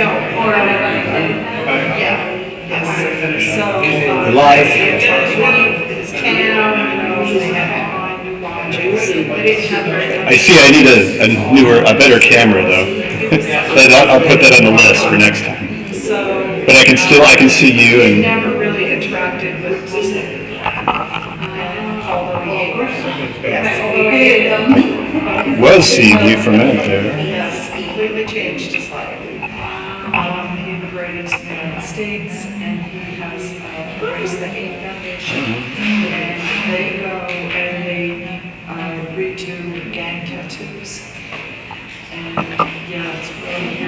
No, or yeah. Yes. So Live. his town, new launches. I see. I need a better camera though. But I'll put that on the list for next time. So, but I can see you and. Never really interacted with I was seeing you for a minute there. Yes, completely changed his life. He immigrated to the United States, and he has raised the Hate Foundation, and they go and they redo gang tattoos. And yeah, it's really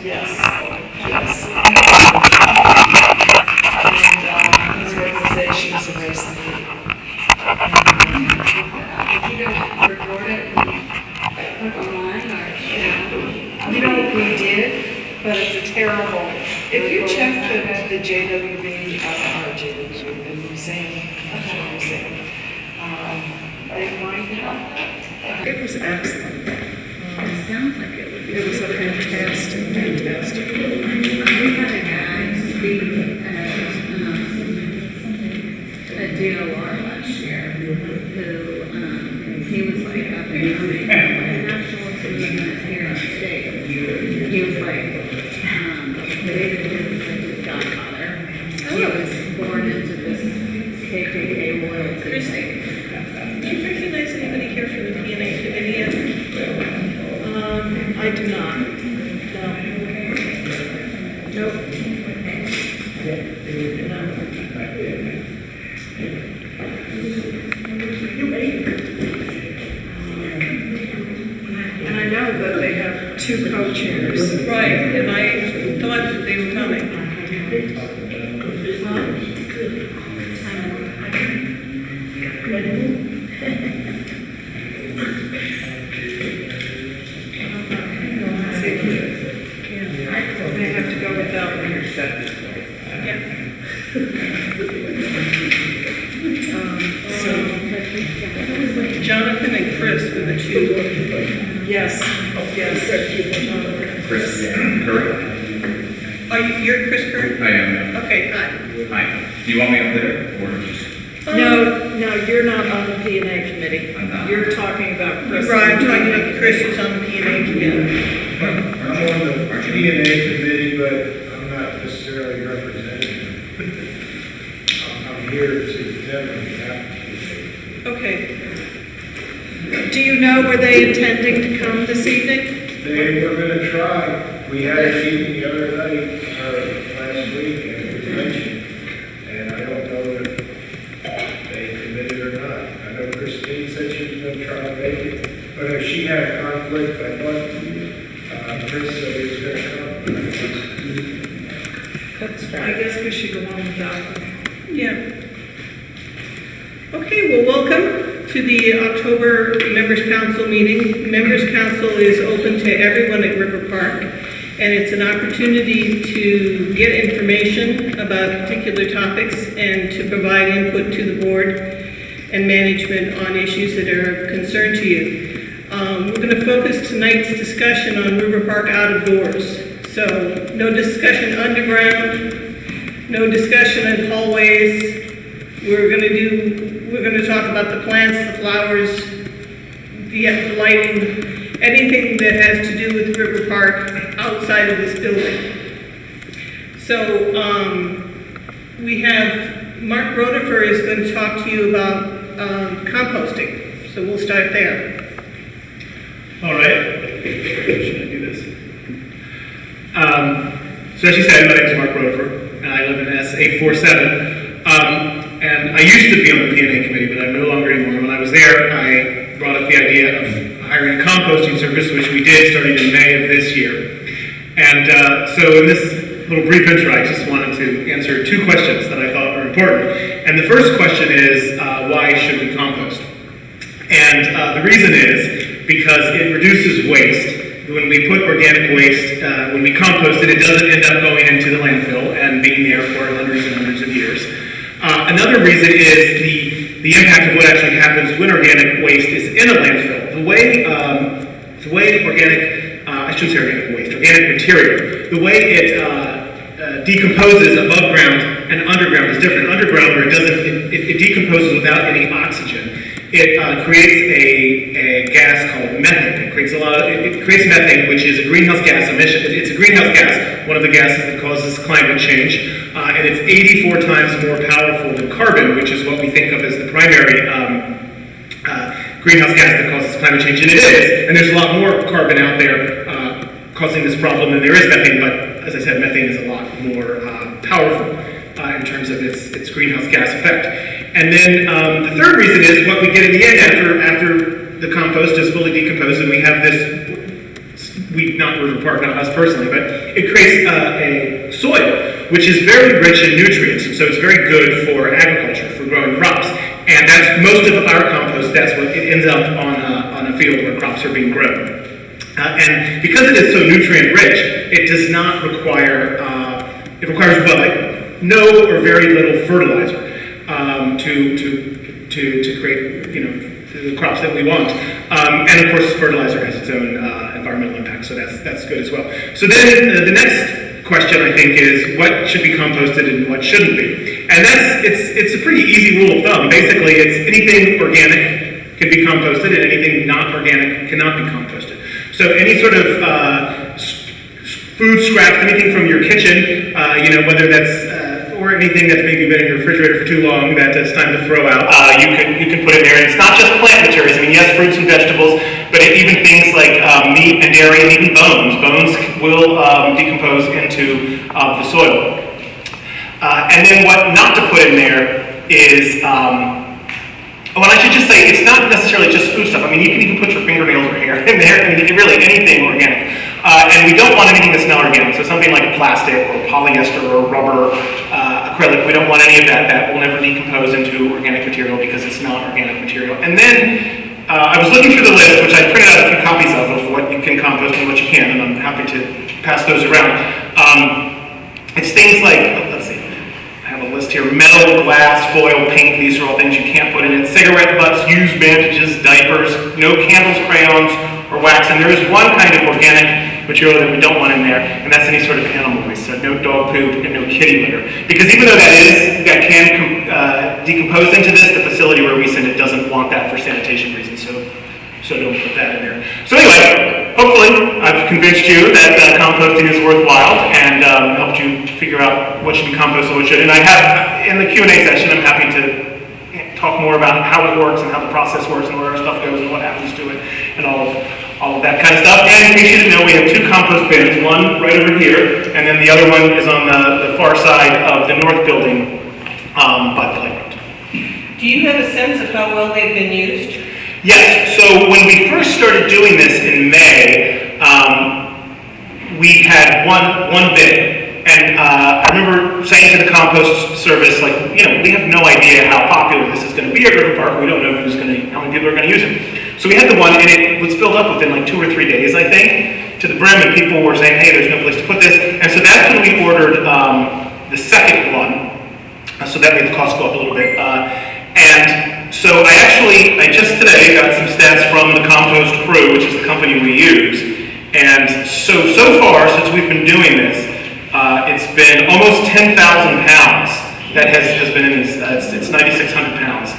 yes, yes. And his organization is Erase the Hate. You guys record it and put it online, or We did, but it's a terrible. If you check the JWB, our JWB, the museum, they might have. It was excellent. it sounds like it would be. It was a fantastic. We had a guy speak at DOR last year who, he was like up and coming, nationalist movement here in the States. He was like, David Duke was like his godfather. He was born into this KKK loyalty. Do you recognize anybody here from the DNA committee yet? I do not. No. Nope. And I know that they have two co-chairs. Right, and I thought that they were coming. They have to go without me. Yeah. Jonathan and Chris were the two. Yes. Chris Curry. You're Chris Curry? I am. Okay, hi. Hi. Do you want me up there or just? No, you're not on the P&A committee. I'm not. You're talking about Chris. Right, I'm talking about Chris who's on the P&A committee. I'm on the P&A committee, but I'm not necessarily representing them. I'm here to see them on behalf of the Okay. Do you know, were they intending to come this evening? They were going to try. We had a meeting the other night, last week, and it was mentioned. And I don't know if they committed or not. I know Christine said she was going to try to make it. But if she had a conflict, I thought Chris said he was going to come. I guess we should go on without them. Yeah. Okay, well, welcome to the October Members Council meeting. Members Council is open to everyone at River Park, and it's an opportunity to get information about particular topics and to provide input to the board and management on issues that are of concern to you. We're going to focus tonight's discussion on River Park out of doors. So no discussion underground, no discussion in hallways. We're going to talk about the plants, the flowers, the lighting, anything that has to do with River Park outside of this building. So we have Mark Rotifer is going to talk to you about composting. So we'll start there. All right. Should I do this? So as you said, my name is Mark Rotifer, and I live in S847. And I used to be on the P&A committee, but I'm no longer anymore. When I was there, I brought up the idea of hiring a composting service, which we did starting in May of this year. And so in this little brief intro, I just wanted to answer two questions that I thought were important. And the first question is, why should we compost? And the reason is because it reduces waste. When we put organic waste, when we compost it, it doesn't end up going into the landfill and being there for hundreds and hundreds of years. Another reason is the impact of what actually happens when organic waste is in a landfill. The way organic, I I shouldn't say organic waste, organic material. The way it decomposes above ground and underground is different. Underground, where it decomposes without any oxygen. It creates a gas called methane. It creates methane, which is a greenhouse gas emission. It's a greenhouse gas, one of the gases that causes climate change, and it's 84 times more powerful than carbon, which is what we think of as the primary greenhouse gas that causes climate change, and it is. And there's a lot more carbon out there causing this problem than there is methane, but as I said, methane is a lot more powerful in terms of its greenhouse gas effect. And then the third reason is what we get in the end after the compost is fully decomposed, and we have this, not RiverPark, not us personally, but it creates a soil which is very rich in nutrients, and so it's very good for agriculture, for growing crops. And that's most of our compost, that's what it ends up on a field where crops are being grown. And because it is so nutrient rich, it does not require, it requires no or very little fertilizer to create, the crops that we want. And of course, fertilizer has its own environmental impact, so that's good as well. So then the next question, I think, is what should be composted and what shouldn't be. And it's a pretty easy rule of thumb. Basically, it's anything organic can be composted and anything not organic cannot be composted. So any sort of food scraps, anything from your kitchen, whether that's or anything that's maybe been in your refrigerator for too long that it's time to throw out, you can put in there. And it's not just plant materials. I mean, yes, fruits and vegetables, but even things like meat and dairy and even bones. Bones will decompose into the soil. And then what not to put in there is, and I should just say, it's not necessarily just food stuff. I mean, you can even put your fingernails or hair in there. I mean, really anything organic. And we don't want anything that's not organic. So something like plastic or polyester or rubber, acrylic, we don't want any of that. That will never decompose into organic material because it's not organic material. And then I was looking through the list, which I printed out a few copies of what you can compost and what you can't, and I'm happy to pass those around. It's things like, let's see, I have a list here: metal, glass, foil, paint. These are all things you can't put in it. Cigarette butts, used bandages, diapers, no candles, crayons, or wax. And there is one kind of organic material that we don't want in there, and that's any sort of animal waste. So no dog poop and no kitty litter. Because even though that can decompose into this, the facility where we send it doesn't want that for sanitation reasons. So don't put that in there. So anyway, hopefully I've convinced you that composting is worthwhile and helped you figure out what should be composted and what shouldn't. And I have, in the Q&A session, I'm happy to talk more about how it works and how the process works and where our stuff goes and what happens to it and all of that kind of stuff. And in case you didn't know, we have two compost bins, one right over here, and then the other one is on the far side of the north building by the playground. Do you have a sense of how well they've been used? Yes, so when we first started doing this in May, we had one bin. And I remember saying to the compost service, we have no idea how popular this is going to be at RiverPark. We don't know how many people are going to use it. So we had the one, and it was filled up within 2 or 3 days, I think, to the brim, and people were saying, hey, there's no place to put this. And so that's when we ordered the second one. So that made the cost go up a little bit. And so I just today got some stats from the Compost Crew, which is the company we use. And so far, since we've been doing this, it's been almost 10,000 pounds that has been in this. It's 9,600 pounds.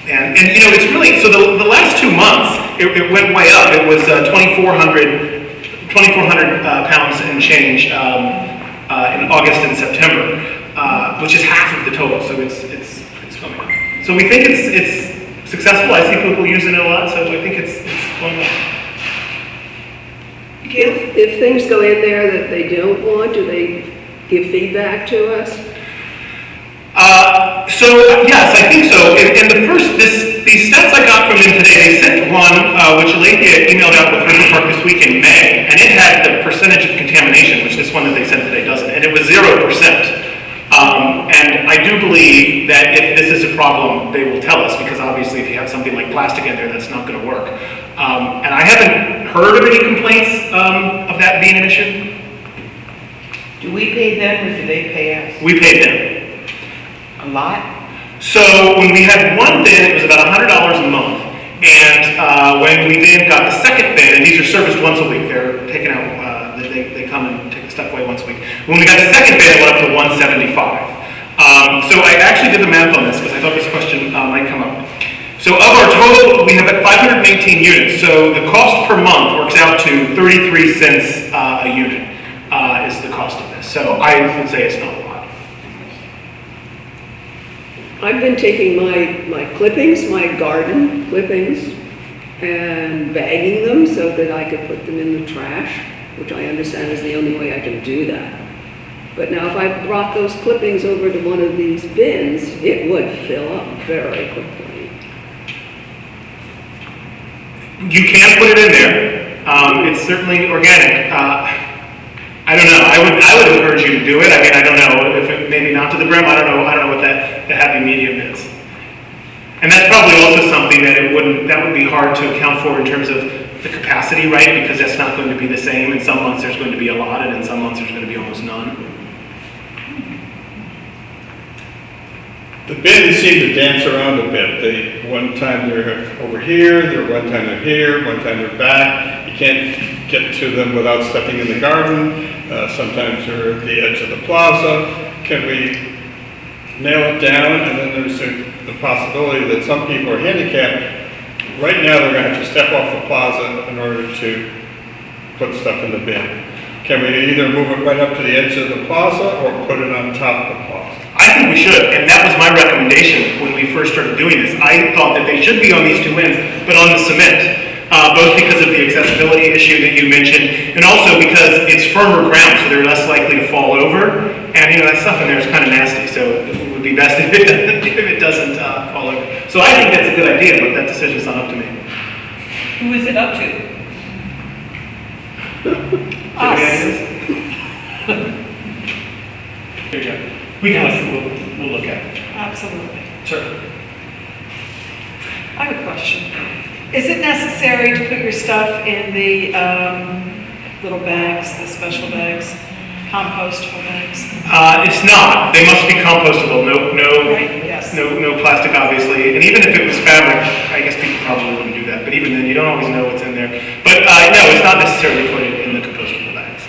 And it's really, so the last 2 months, it went way up. It was 2,400 pounds and change in August and September, which is half of the total. So it's going up. So we think it's successful. I see people using it a lot, so I think it's going well. If things go in there that they don't want, do they give feedback to us? Yes, I think so. And these stats I got from them today, they sent one, which Alethea emailed out with RiverPark this week in May, and it had the percentage of contamination, which this one that they sent today doesn't, and it was 0%. And I do believe that if this is a problem, they will tell us, because obviously if you have something like plastic in there, that's not going to work. And I haven't heard of any complaints of that being an issue. Do we pay them or do they pay us? We paid them. A lot? So when we had one bin, it was about $100 a month, And when we then got the second bin, and these are serviced once a week, they're taken out, they come and take the stuff away once a week. When we got the second bin, it went up to 175. So I actually did the math on this because I thought this question might come up. So of our total, we have 518 units. So the cost per month works out to 33 cents a unit is the cost of this. So I would say it's not a lot. I've been taking my clippings, my garden clippings, and bagging them so that I could put them in the trash, which I understand is the only way I can do that. But now if I brought those clippings over to one of these bins, it would fill up very quickly. You can put it in there. It's certainly organic. I don't know. I would encourage you to do it. I mean, I don't know if it maybe not to the brim. I don't know what the happy medium is. And that's probably also something that would be hard to account for in terms of the capacity, right? Because that's not going to be the same. In some months there's going to be a lot, and in some months there's going to be almost none. The bins seem to dance around a bit. One time they're over here, one time they're here, one time they're back. You can't get to them without stepping in the garden. Sometimes they're at the edge of the plaza. Can we nail it down? And then there's the possibility that some people are handicapped. Right now they're going to have to step off the plaza in order to put stuff in the bin. Can we either move it right up to the edge of the plaza or put it on top of the plaza? I think we should, and that was my recommendation when we first started doing this. I thought that they should be on these two ends, but on the cement, both because of the accessibility issue that you mentioned, and also because it's firmer ground, so they're less likely to fall over. And that stuff in there is kind of nasty, so it would be best if it doesn't fall over. So I think that's a good idea, but that decision's not up to me. Who is it up to? Us. Here, Jeff. We can we'll look at it. Absolutely. Sure. I have a question. Is it necessary to put your stuff in the little bags, the special bags, compostable bags? It's not. They must be compostable. Right, yes. No plastic, obviously. And even if it was fabric, I guess people probably wouldn't do that. But even then, you don't always know what's in there. But no, it's not necessary to put it in the compostable bags.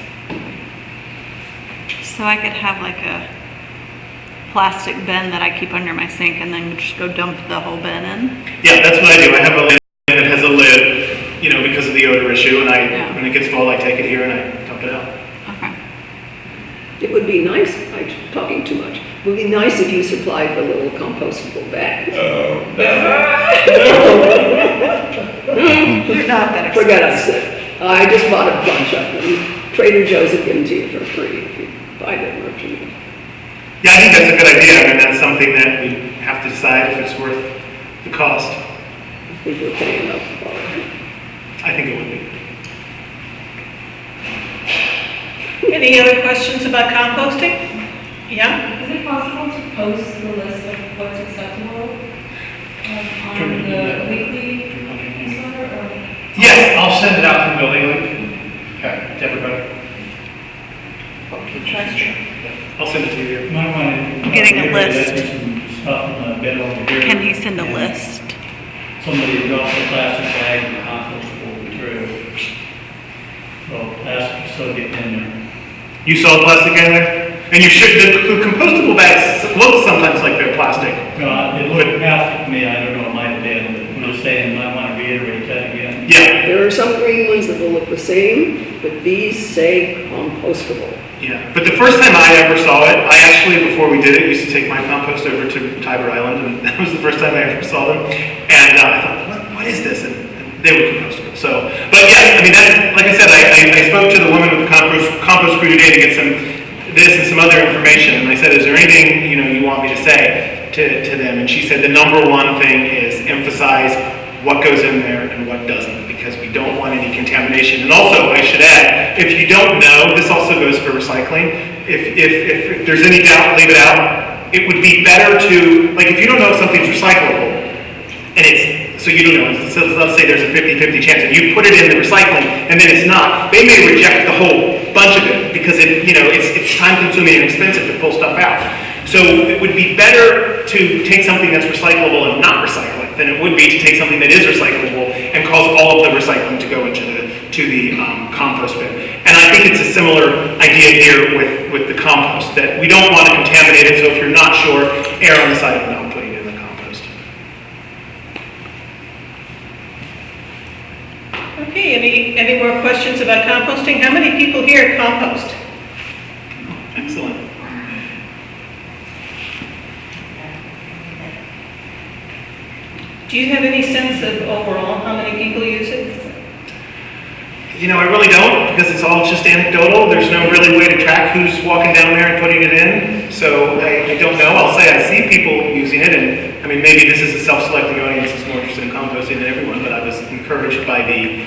So I could have like a plastic bin that I keep under my sink and then just go dump the whole bin in? Yeah, that's what I do. I have a bin that has a lid, because of the odor issue, and when it gets full, I take it here and I dump it out. Okay. It would be nice, I'm talking too much, it would be nice if you supplied the little compostable bag. You're not that expensive. Forget I said. I just bought a bunch of them. Trader Joe's would give them to you for free if you buy their merchandise. Yeah, I think that's a good idea. I mean, that's something that we have to decide if it's worth the cost. I think we're paying enough for it. I think it would be. Any other questions about composting? Yeah? Is it possible to post the list of what's acceptable on the weekly newsletter? Or? Yes. I'll send it out to the building link. Okay, to everybody. I'll send it to you here. Might want to. Getting a list. Stuff in the bin over here. Can he send a list? Somebody dropped a plastic bag and compostable material. So ask, so get in there. You saw plastic in there? And you should, the compostable bags look sometimes like they're plastic. No, it looked plastic to me, I don't know, it might have been, but I'm just saying, I want to reiterate that again. Yeah. There are some green ones that will look the same, but these say compostable. Yeah, but the first time I ever saw it, I actually, before we did it, used to take my compost over to Tiber Island, and that was the first time I ever saw them. And I thought, what is this? And they were compostable. So, but yes, I mean, that's, like I said, I spoke to the woman with the compost crew today to get some this and some other information, and I said, is there anything, you want me to say to them? And she said the number one thing is emphasize what goes in there and what doesn't, because we don't want any contamination. And also, I should add, if you don't know, this also goes for recycling. If there's any doubt, leave it out. It would be better to, like, if you don't know if something's recyclable, and so you don't know, so let's say there's a 50-50 chance, and you put it in the recycling, and then it's not, they may reject the whole bunch of it, because it's time-consuming and expensive to pull stuff out. So it would be better to take something that's recyclable and not recycle it than it would be to take something that is recyclable and cause all of the recycling to go into the compost bin. And I think it's a similar idea here with the compost, that we don't want to contaminate it, so if you're not sure, err on the side of not putting it in the compost. Okay, any more questions about composting? How many people here compost? Excellent. Do you have any sense of overall how many people use it? You know, I really don't, because it's all just anecdotal. There's no really way to track who's walking down there and putting it in. So I don't know. I'll say I see people using it, and I mean, maybe this is a self-selecting audience that's more interested in composting than everyone, but I was encouraged by the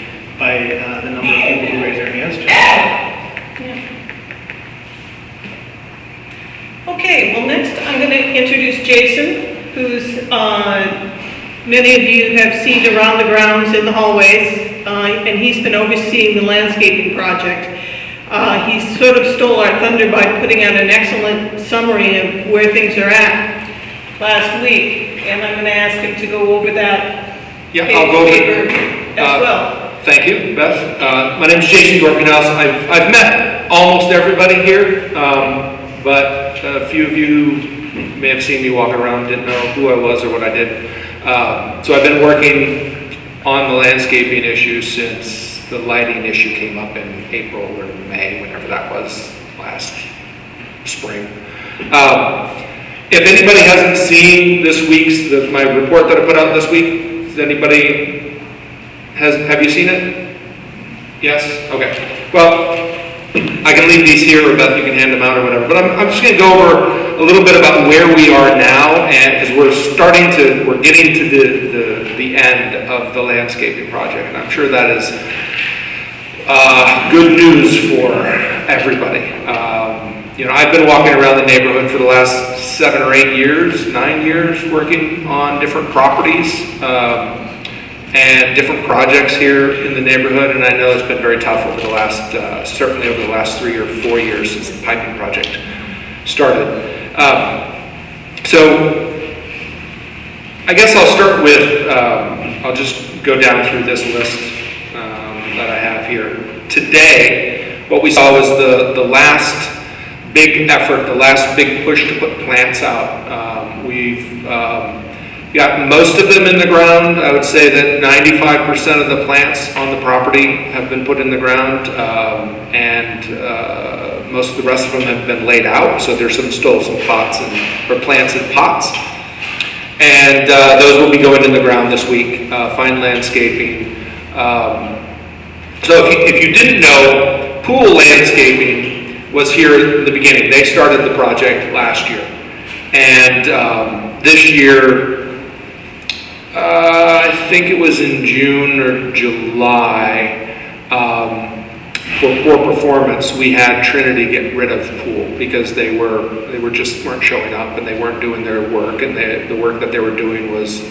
number of people who raised their hands. Okay, well next I'm going to introduce Jason, who's many of you have seen around the grounds in the hallways, and he's been overseeing the landscaping project. He sort of stole our thunder by putting out an excellent summary of where things are at last week, and I'm going to ask him to go over that I'll go paper over as well. Thank you, Beth. My name is Jason Dorkenhouse. I've met almost everybody here, but a few of you may have seen me walking around, didn't know who I was or what I did. So I've been working on the landscaping issue since the lighting issue came up in April or May, whenever that was, last spring. If anybody hasn't seen this week's, my report that I put out this week, does anybody, have you seen it? Yes? Okay. Well, I can leave these here, or Beth, you can hand them out or whatever, but I'm just going to go over a little bit about where we are now, and because we're getting to the end of the landscaping project, and I'm sure that is good news for everybody. You know, I've been walking around the neighborhood for the last 7 or 8 years, 9 years, working on different properties and different projects here in the neighborhood, and I know it's been very tough over the last, certainly over the last 3 or 4 years since the piping project started. So I guess I'll start with, I'll just go down through this list that I have here. Today, what we saw was the last big effort, the last big push to put plants out. We've got most of them in the ground. I would say that 95% of the plants on the property have been put in the ground, and most of the rest of them have been laid out. So there's still some pots or plants in pots, and those will be going in the ground this week. Fine landscaping. So if you didn't know, Pool Landscaping was here in the beginning. They started the project last year, and this year. I think it was in June or July, for poor performance, we had Trinity get rid of Pool because they just weren't showing up and they weren't doing their work, and the work that they were doing was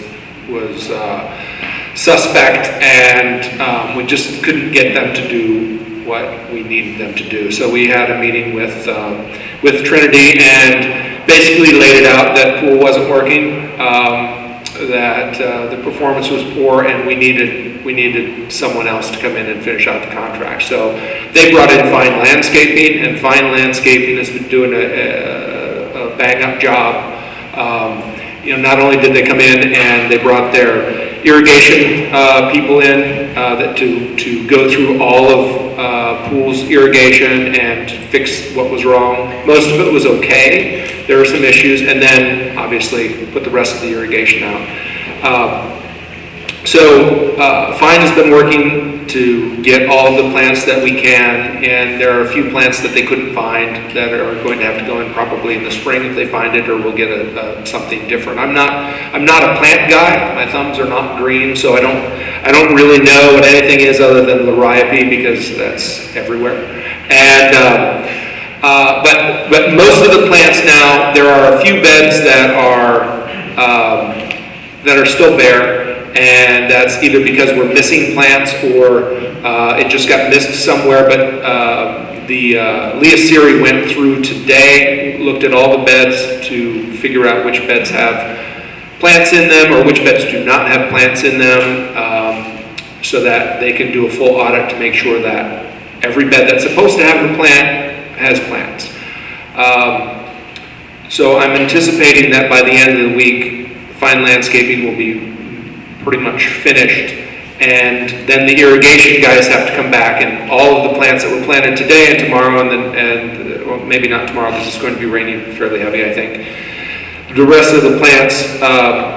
suspect, and we just couldn't get them to do what we needed them to do. So we had a meeting with Trinity and basically laid it out that Pool wasn't working. That the performance was poor, and we needed someone else to come in and finish out the contract. So they brought in Fine Landscaping, and Fine Landscaping has been doing a bang-up job. You know, not only did they come in and they brought their irrigation people in to go through all of Pool's irrigation and fix what was wrong. Most of it was okay. There were some issues, and then obviously put the rest of the irrigation out. So Fine has been working to get all of the plants that we can, and there are a few plants that they couldn't find that are going to have to go in probably in the spring if they find it, or we'll get something different. I'm not a plant guy. My thumbs are not green, so I don't really know what anything is other than liriope, because that's everywhere. And but most of the plants now, there are a few beds that are still bare. And that's either because we're missing plants or it just got missed somewhere, but Leah Siri went through today, looked at all the beds to figure out which beds have plants in them or which beds do not have plants in them, so that they can do a full audit to make sure that every bed that's supposed to have a plant has plants. So I'm anticipating that by the end of the week, fine landscaping will be pretty much finished, and then the irrigation guys have to come back, and all of the plants that were planted today and tomorrow, well, maybe not tomorrow because it's going to be raining fairly heavy, I think. The rest of the plants,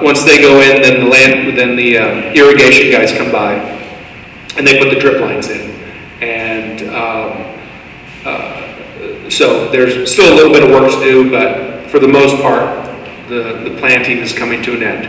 once they go in, then the irrigation guys come by, and they put the drip lines in, and so there's still a little bit of work to do, but for the most part, the planting is coming to an end.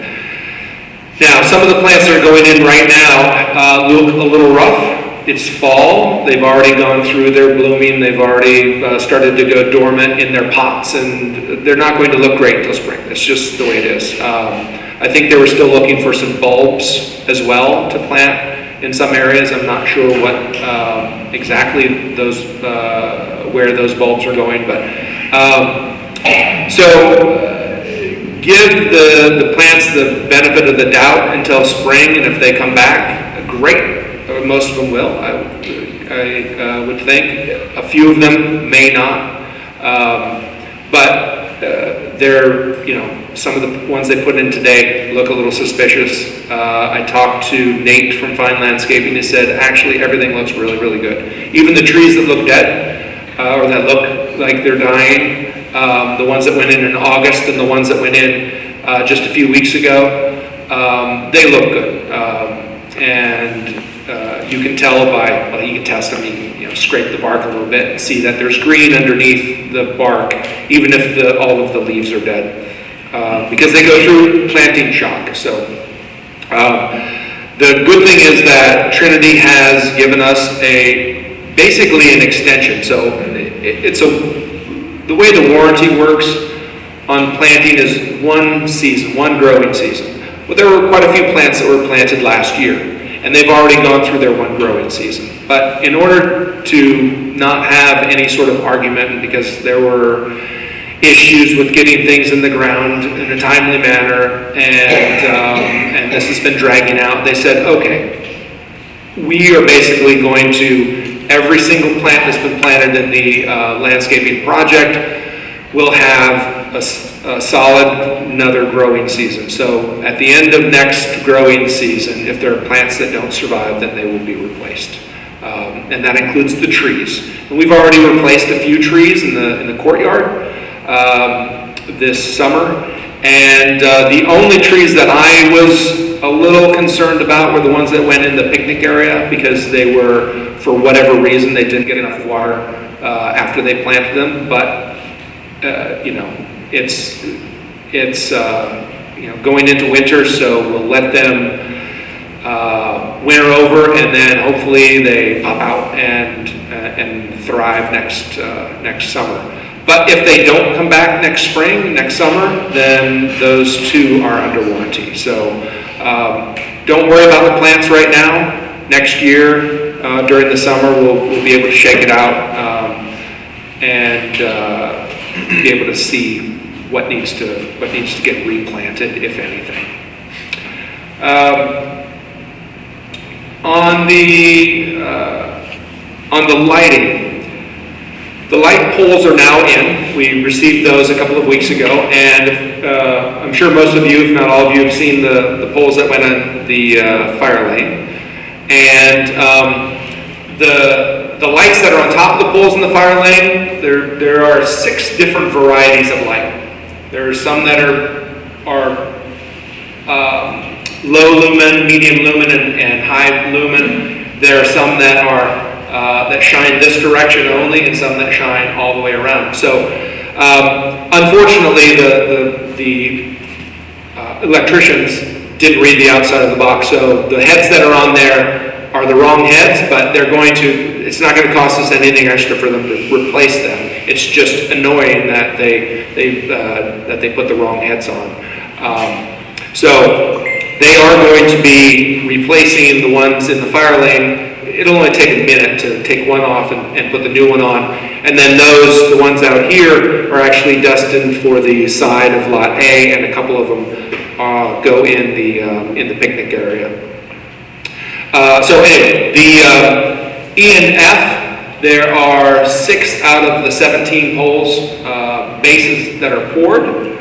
Now, some of the plants that are going in right now look a little rough. It's fall. They've already gone through their blooming. They've already started to go dormant in their pots, and they're not going to look great until spring. That's just the way it is. I think they were still looking for some bulbs as well to plant in some areas. I'm not sure what exactly those where those bulbs are going, but give the plants the benefit of the doubt until spring, and if they come back, great. Most of them will, I would think. A few of them may not, but they're, some of the ones they put in today look a little suspicious. I talked to Nate from Fine Landscaping. He said actually everything looks really, really good. Even the trees that look dead or that look like they're dying, the ones that went in August and the ones that went in just a few weeks ago, they look good. And you can tell by, well, you can test them, you can scrape the bark a little bit and see that there's green underneath the bark, even if all of the leaves are dead, because they go through planting shock. So the good thing is that Trinity has given us basically an extension. So the way the warranty works on planting is one season, one growing season. Well, there were quite a few plants that were planted last year, and they've already gone through their one growing season. But in order to not have any sort of argument, because there were issues with getting things in the ground in a timely manner, and this has been dragging out, they said, okay, we are basically going to, every single plant that's been planted in the landscaping project will have a solid another growing season. So at the end of next growing season, if there are plants that don't survive, then they will be replaced. And that includes the trees. And we've already replaced a few trees in the courtyard this summer. And the only trees that I was a little concerned about were the ones that went in the picnic area, because they were, for whatever reason, they didn't get enough water after they planted them. But it's going into winter, so we'll let them winter over, and then hopefully they pop out and thrive next summer. But if they don't come back next spring, next summer, then those two are under warranty. So don't worry about the plants right now. Next year, during the summer, we'll be able to shake it out and be able to see what needs to get replanted, if anything. On the lighting, the light poles are now in. We received those a couple of weeks ago, and I'm sure most of you, if not all of you, have seen the poles that went on the fire lane. And the lights that are on top of the poles in the fire lane, there are 6 different varieties of light. There are some that are low lumen, medium lumen, and high lumen. There are some that are that shine this direction only, and some that shine all the way around. So, unfortunately, the electricians didn't read the outside of the box. So the heads that are on there are the wrong heads, but it's not going to cost us anything extra for them to replace them. It's just annoying that they put the wrong heads on. So they are going to be replacing the ones in the fire lane it'll only take a minute to take one off and put the new one on. And then the ones out here are actually destined for the side of Lot A, and a couple of them go in the picnic area. So anyway, the E and F, there are 6 out of the 17 poles, bases that are poured.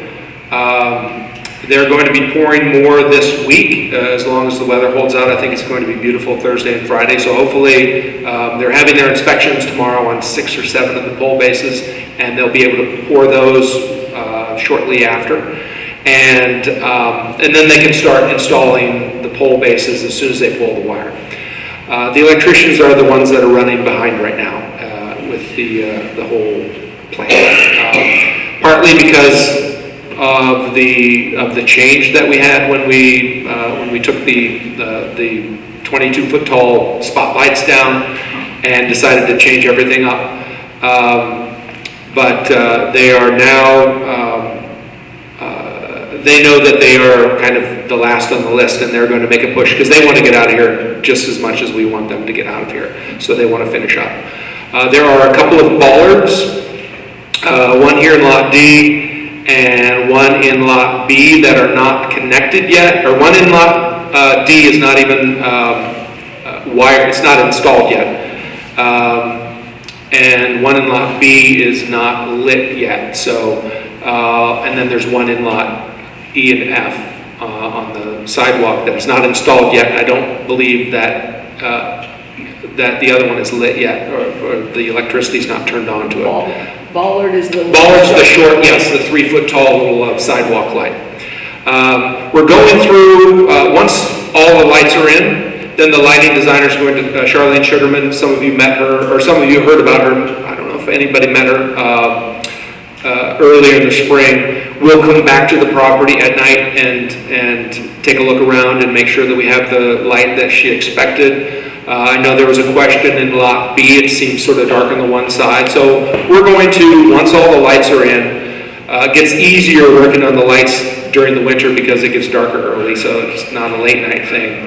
They're going to be pouring more this week, as long as the weather holds out. I think it's going to be beautiful Thursday and Friday. So hopefully they're having their inspections tomorrow on 6 or 7 of the pole bases, and they'll be able to pour those shortly after. And then they can start installing the pole bases as soon as they pull the wire. The electricians are the ones that are running behind right now with the whole plan. Partly because of the change that we had when we took the 22-foot tall spotlights down and decided to change everything up. But they are now, they know that they are kind of the last on the list, and they're going to make a push because they want to get out of here just as much as we want them to get out of here. So they want to finish up. There are a couple of bollards, one here in Lot D, and one in Lot B that are not connected yet, or one in Lot D is not even wired, it's not installed yet. And one in Lot B is not lit yet. So, and then there's one in Lot E and F on the sidewalk that's not installed yet. I don't believe that that the other one is lit yet, or the electricity's not turned on to it. Bollard is the... Bollard's the short, yes, the 3-foot tall little sidewalk light. We're going through, once all the lights are in, then the lighting designer is going to, Charlene Sugarman, some of you met her, or some of you heard about her, I don't know if anybody met her earlier in the spring. We'll come back to the property at night and take a look around and make sure that we have the light that she expected. I know there was a question in Lot B, it seems sort of dark on the one side. So we're going to, once all the lights are in, it gets easier working on the lights during the winter because it gets darker early, so it's not a late night thing.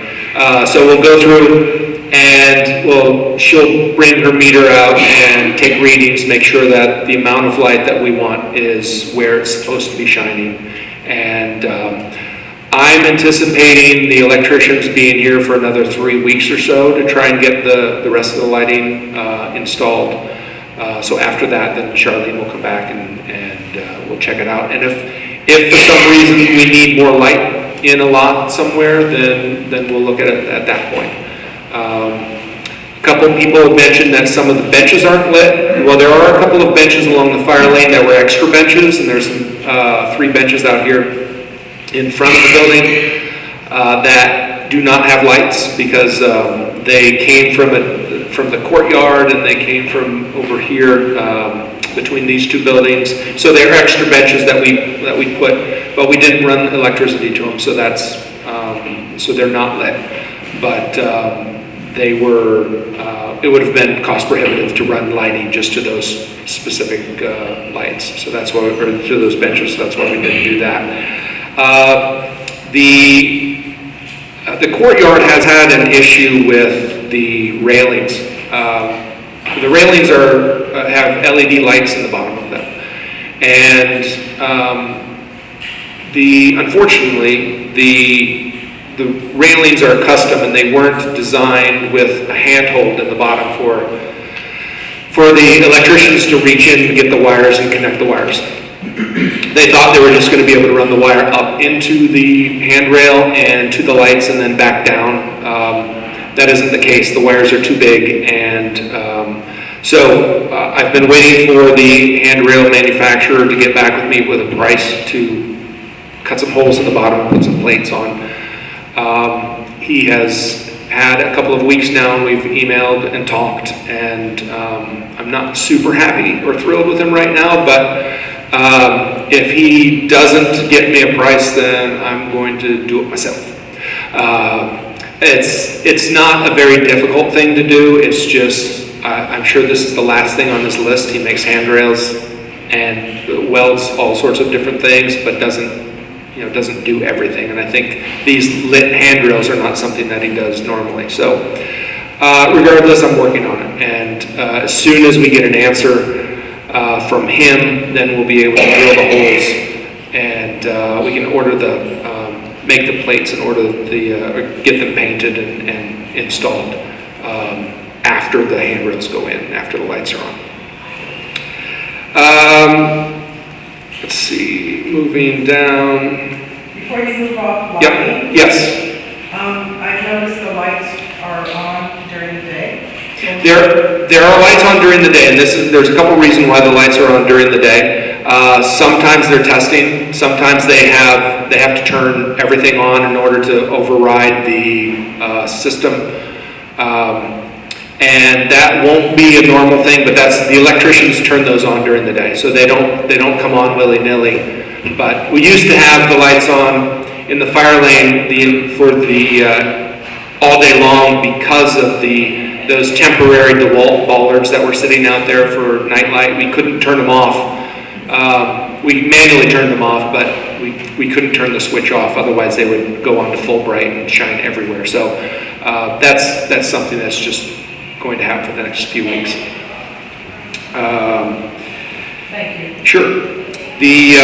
So we'll go through and she'll bring her meter out and take readings, make sure that the amount of light that we want is where it's supposed to be shining. And I'm anticipating the electricians being here for another 3 weeks or so to try and get the rest of the lighting installed. So after that, then Charlene will come back and we'll check it out. And if for some reason we need more light in a lot somewhere, then we'll look at it at that point. A couple of people have mentioned that some of the benches aren't lit. Well, there are a couple of benches along the fire lane that were extra benches, and there's 3 benches out here in front of the building that do not have lights because they came from the courtyard and they came from over here between these 2 buildings. So they're extra benches that we put, but we didn't run electricity to them, so that's so they're not lit. But they were. It would have been cost prohibitive to run lighting just to those specific lights. So that's why, or to those benches. So that's why we didn't do that. The courtyard has had an issue with the railings. The railings have LED lights in the bottom of them, and unfortunately the railings are custom and they weren't designed with a handhold in the bottom for the electricians to reach in and get the wires and connect the wires. They thought they were just going to be able to run the wire up into the handrail and to the lights and then back down. That isn't the case. The wires are too big, and so I've been waiting for the handrail manufacturer to get back with me with a price to cut some holes in the bottom, put some plates on. He has had a couple of weeks now, and we've emailed and talked, and I'm not super happy or thrilled with him right now, but if he doesn't get me a price, then I'm going to do it myself. It's not a very difficult thing to do. It's just, I'm sure this is the last thing on his list. He makes handrails and welds all sorts of different things, but doesn't do everything. And I think these lit handrails are not something that he does normally. So Regardless, I'm working on it, and as soon as we get an answer from him, then we'll be able to drill the holes, and we can order make the plates and order or get them painted and installed after the handrails go in, after the lights are on. Let's see, moving down. Before you move off Yep. lighting, Yes. I've noticed the lights are on during the day. There are lights on during the day, and there's a couple reasons why the lights are on during the day. Sometimes they're testing. Sometimes they have to turn everything on in order to override the system, and that won't be a normal thing. But the electricians turn those on during the day, so they don't come on willy nilly. But we used to have the lights on in the fire lane for the all day long because of those temporary DeWalt bollards that were sitting out there for nightlight. We couldn't turn them off. We manually turned them off, but we couldn't turn the switch off. Otherwise, they would go on to full bright and shine everywhere. So that's something that's just going to happen for the next few weeks. Thank you. Sure. The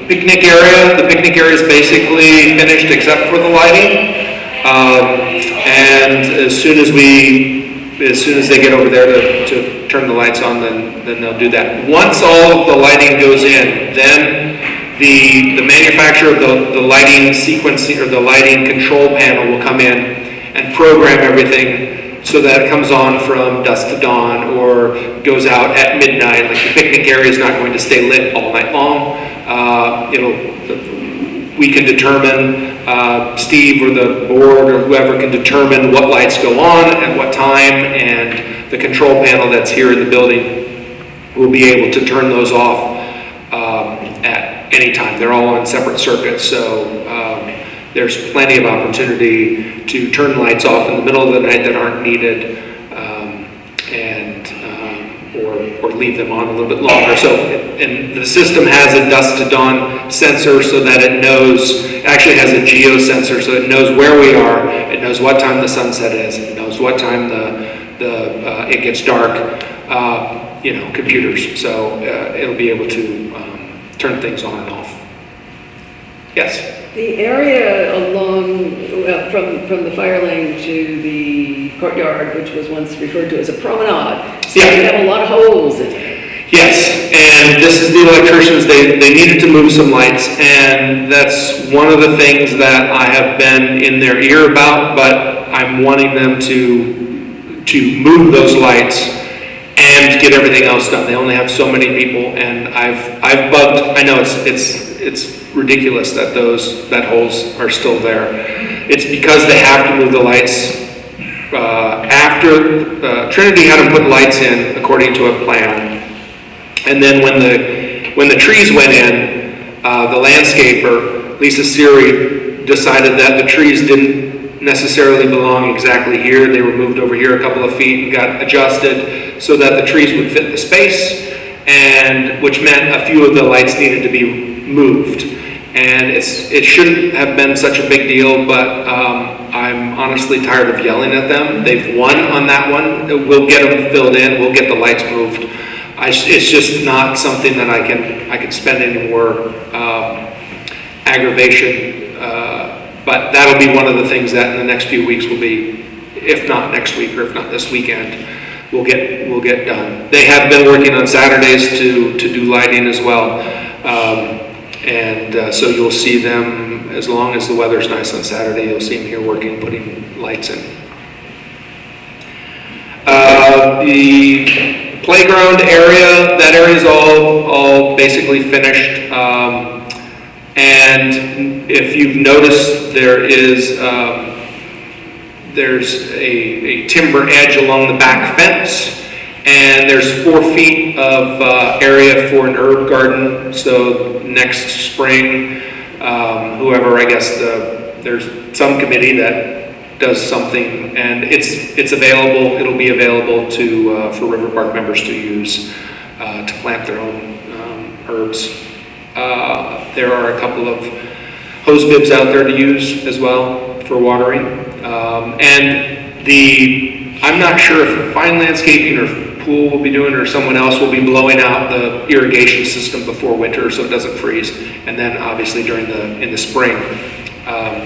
picnic area is basically finished except for the lighting. And as soon as they get over there to turn the lights on, then they'll do that. Once all of the lighting goes in, then the manufacturer of the lighting sequencing or the lighting control panel will come in and program everything so that it comes on from dusk to dawn or goes out at midnight. Like the picnic area is not going to stay lit all night long. We can determine, Steve or the board or whoever can determine what lights go on at what time, and the control panel that's here in the building will be able to turn those off at any time. They're all on separate circuits, so there's plenty of opportunity to turn lights off in the middle of the night that aren't needed, or leave them on a little bit longer. So, and the system has a dusk to dawn sensor so that it actually has a geo sensor so it knows where we are, it knows what time the sunset is, it knows what time it gets dark, computers. So it'll be able to turn things on and off. Yes? The area from the fire lane to the courtyard, which was once referred to as a promenade, seems to have a lot of holes in it. Yes, and this is the electricians, they needed to move some lights, and that's one of the things that I have been in their ear about, but I'm wanting them to move those lights and get everything else done. They only have so many people, and I've bugged, I know it's ridiculous that that holes are still there. It's because they have to move the lights after Trinity had them put lights in according to a plan, and then when the trees went in, the landscaper Lisa Siri decided that the trees didn't necessarily belong exactly here. They were moved over here a couple of feet and got adjusted so that the trees would fit the space, and which meant a few of the lights needed to be moved. And it shouldn't have been such a big deal, but I'm honestly tired of yelling at them. They've won on that one. We'll get them filled in. We'll get the lights moved. It's just not something that I can spend any more aggravation. But that'll be one of the things that in the next few weeks will be, if not next week or if not this weekend, we'll get done. They have been working on Saturdays to do lighting as well. So you'll see them, as long as the weather's nice on Saturday, you'll see them here working, putting lights in. The playground area, that area is all basically finished. And if you've noticed, there's a timber edge along the back fence, and there's 4 feet of area for an herb garden. So next spring, whoever, I guess there's some committee that does something, and it's available. It'll be available for River Park members to use to plant their own herbs. There are a couple of hose bibs out there to use as well for watering. I'm not sure if Fine Landscaping or Pool will be doing it or someone else will be blowing out the irrigation system before winter so it doesn't freeze. And then obviously in the spring,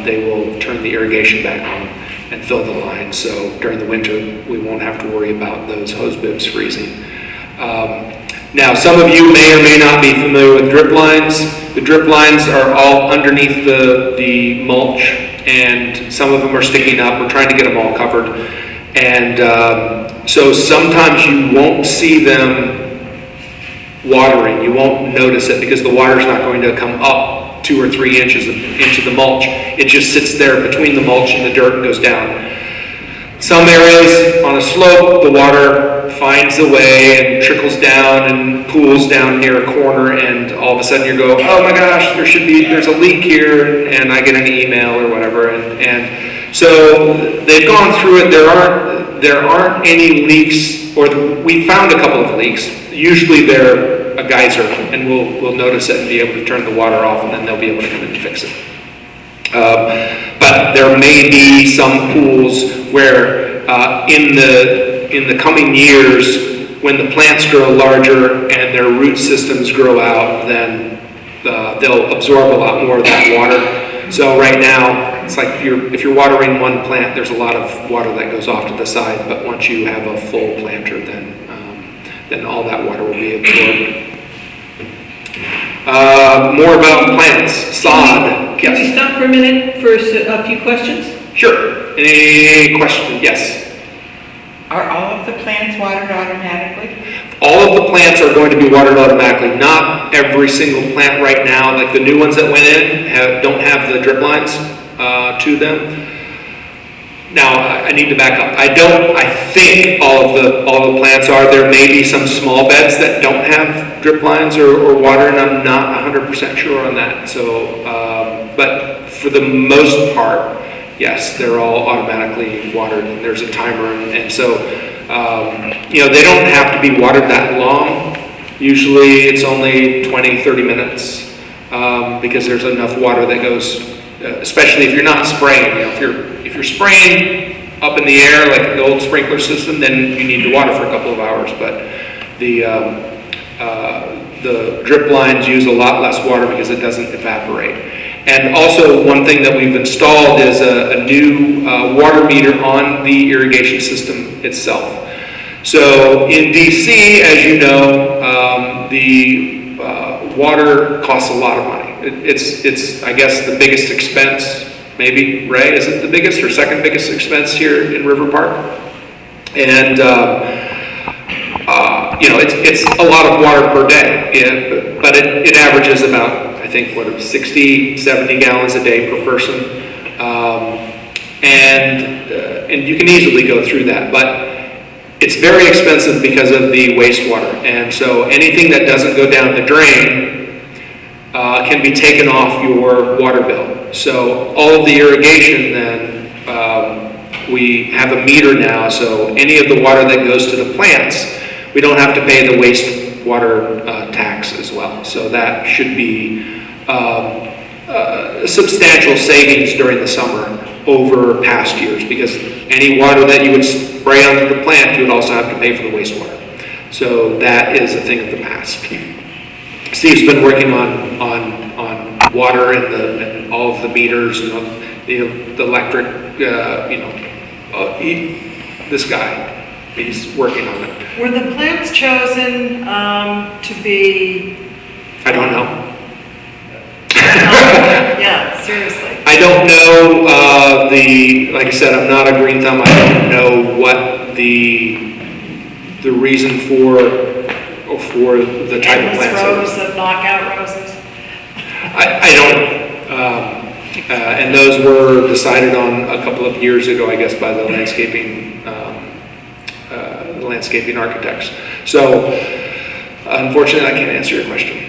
they will turn the irrigation back on and fill the lines. So during the winter, we won't have to worry about those hose bibs freezing. Now, some of you may or may not be familiar with drip lines. The drip lines are all underneath the mulch, and some of them are sticking up. We're trying to get them all covered. And so sometimes you won't see them watering. You won't notice it because the water's not going to come up 2 or 3 inches into the mulch. It just sits there between the mulch and the dirt and goes down. Some areas on a slope, the water finds a way and trickles down and pools down near a corner, and all of a sudden you go, oh my gosh, there's a leak here, and I get an email or whatever, and so they've gone through it. There aren't any leaks, or we found a couple of leaks. Usually they're a geyser, and we'll notice it and be able to turn the water off, and then they'll be able to come in and fix it. But there may be some pools where in the coming years, when the plants grow larger and their root systems grow out, then they'll absorb a lot more of that water. So right now, it's like if you're watering one plant, there's a lot of water that goes off to the side, but once you have a full planter, then all that water will be absorbed. More about plants, sod. Can we stop for a minute for a few questions? Sure. Any questions? Yes. Are all of the plants watered automatically? All of the plants are going to be watered automatically. Not every single plant right now. Like the new ones that went in don't have the drip lines to them. Now I need to back up. I think all of the plants are. There may be some small beds that don't have drip lines or water, and I'm not 100% sure on that. So, but for the most part, yes, they're all automatically watered, and there's a timer, and so they don't have to be watered that long. Usually it's only 20-30 minutes because there's enough water that goes, especially if you're not spraying. If you're spraying up in the air like the old sprinkler system, then you need to water for a couple of hours. But the drip lines use a lot less water because it doesn't evaporate. And also, one thing that we've installed is a new water meter on the irrigation system itself. So in DC, as you know, the water costs a lot of money. It's I guess the biggest expense. Maybe, Ray, is it the biggest or second biggest expense here in River Park? And it's a lot of water per day, but it averages about, I think, 60, 70 gallons a day per person. And you can easily go through that, but it's very expensive because of the wastewater. And so anything that doesn't go down the drain can be taken off your water bill. So all of the irrigation then, we have a meter now, so any of the water that goes to the plants, we don't have to pay the wastewater tax as well. So that should be substantial savings during the summer over past years, because any water that you would spray onto the plant, you would also have to pay for the wastewater. So that is a thing of the past. Steve's been working on water and all of the meters and the electric, this guy, he's working on it. Were the plants chosen to be... I don't know. Yeah, seriously. I don't know like I said, I'm not a green thumb. I don't know what the reason for the type of plants. Rows of knockout roses. I don't know. And those were decided on a couple of years ago, I guess, by the landscaping architects. So, unfortunately, I can't answer your question.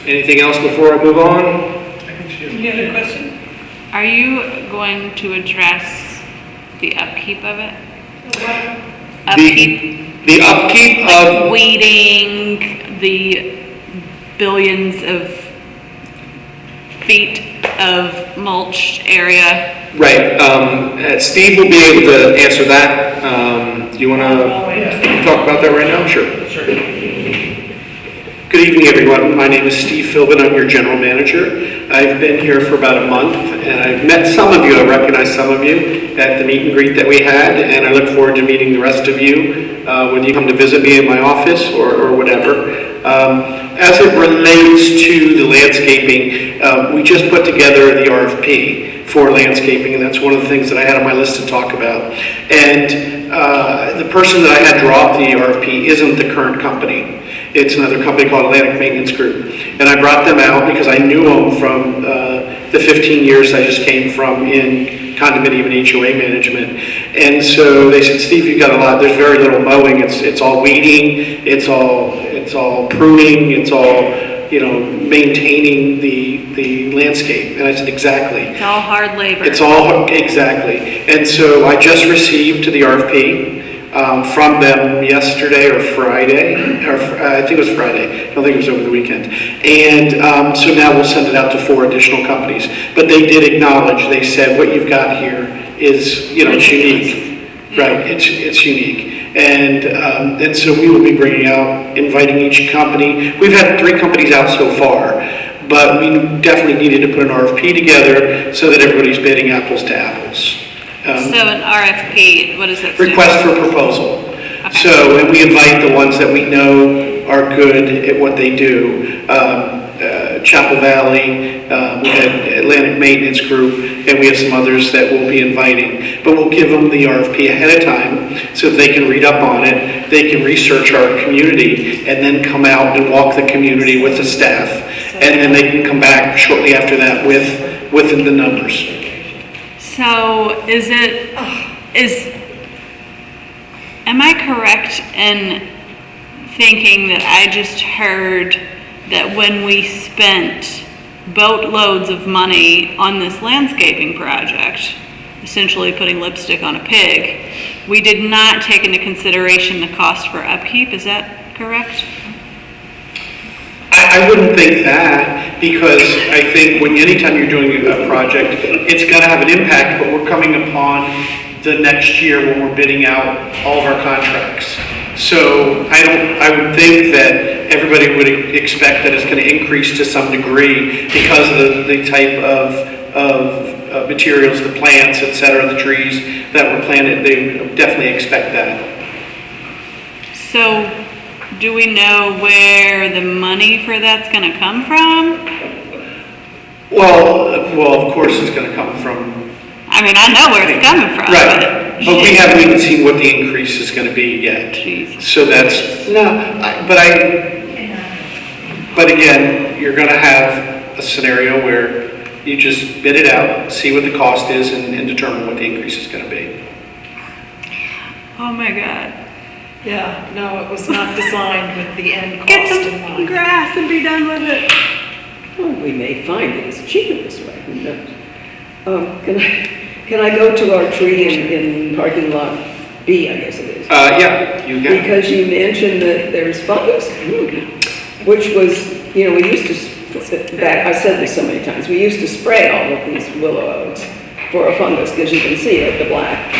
Anything else before I move on? You have a question? Are you going to address the upkeep of it? The upkeep of weeding, the billions of feet of mulched area? Right, Steve will be able to answer that. Do you want to talk about that right now? Sure. Good evening, everyone. My name is Steve Philbin. I'm your general manager. I've been here for about a month, and I've met some of you. I recognize some of you at the meet and greet that we had, and I look forward to meeting the rest of you when you come to visit me in my office or whatever. As it relates to the landscaping, we just put together the RFP for landscaping, and that's one of the things that I had on my list to talk about. And the person that I had draw up the RFP isn't the current company. It's another company called Atlantic Maintenance Group. And I brought them out because I knew them from the 15 years I just came from in condominium and HOA management. And so they said, Steve, you've got a lot, there's very little mowing, it's all weeding, it's all pruning, it's all, maintaining the landscape. And I said, exactly. It's all hard labor. It's all, exactly. And so I just received the RFP from them yesterday or Friday, or I think it was Friday. I don't think it was over the weekend. And so now we'll send it out to 4 additional companies. But they did acknowledge, they said, what you've got here is, it's unique. Right, it's unique. And so we will be bringing out, inviting each company. We've had 3 companies out so far, but we definitely needed to put an RFP together so that everybody's bidding apples to apples. So an RFP, what does that stand Request for proposal. Okay. So, and we invite the ones that we know are good at what they do. Chapel Valley, we had Atlantic Maintenance Group, and we have some others that we'll be inviting. But we'll give them the RFP ahead of time so they can read up on it, they can research our community, and then come out and walk the community with the staff. And then they can come back shortly after that with the numbers. So am I correct in thinking that I just heard that when we spent boatloads of money on this landscaping project, essentially putting lipstick on a pig, we did not take into consideration the cost for upkeep? Is that correct? I wouldn't think that, because I think anytime you're doing a project, it's going to have an impact, but we're coming upon the next year when we're bidding out all of our contracts. So I would think that everybody would expect that it's going to increase to some degree because of the type of materials, the plants, et cetera, the trees that were planted. They definitely expect that. So do we know where the money for that's going to come from? Well, of course it's going to come from. I mean, I know where it's coming from. Right. But we haven't even seen what the increase is going to be yet. Jeez. So that's, but again, you're going to have a scenario where you just bid it out, see what the cost is, and determine what the increase is going to be. Oh my God. Yeah, no, it was not designed with the end Get cost in some mind. grass and be done with it. Well, we may find that it's cheaper this way. Who knows? Can I go to our tree in parking lot B, I guess it is? Yeah, you can. Because you mentioned that there's fungus, which was, we used to, I said this so many times, we used to spray all of these willow oaks for a fungus, because you can see it, the black,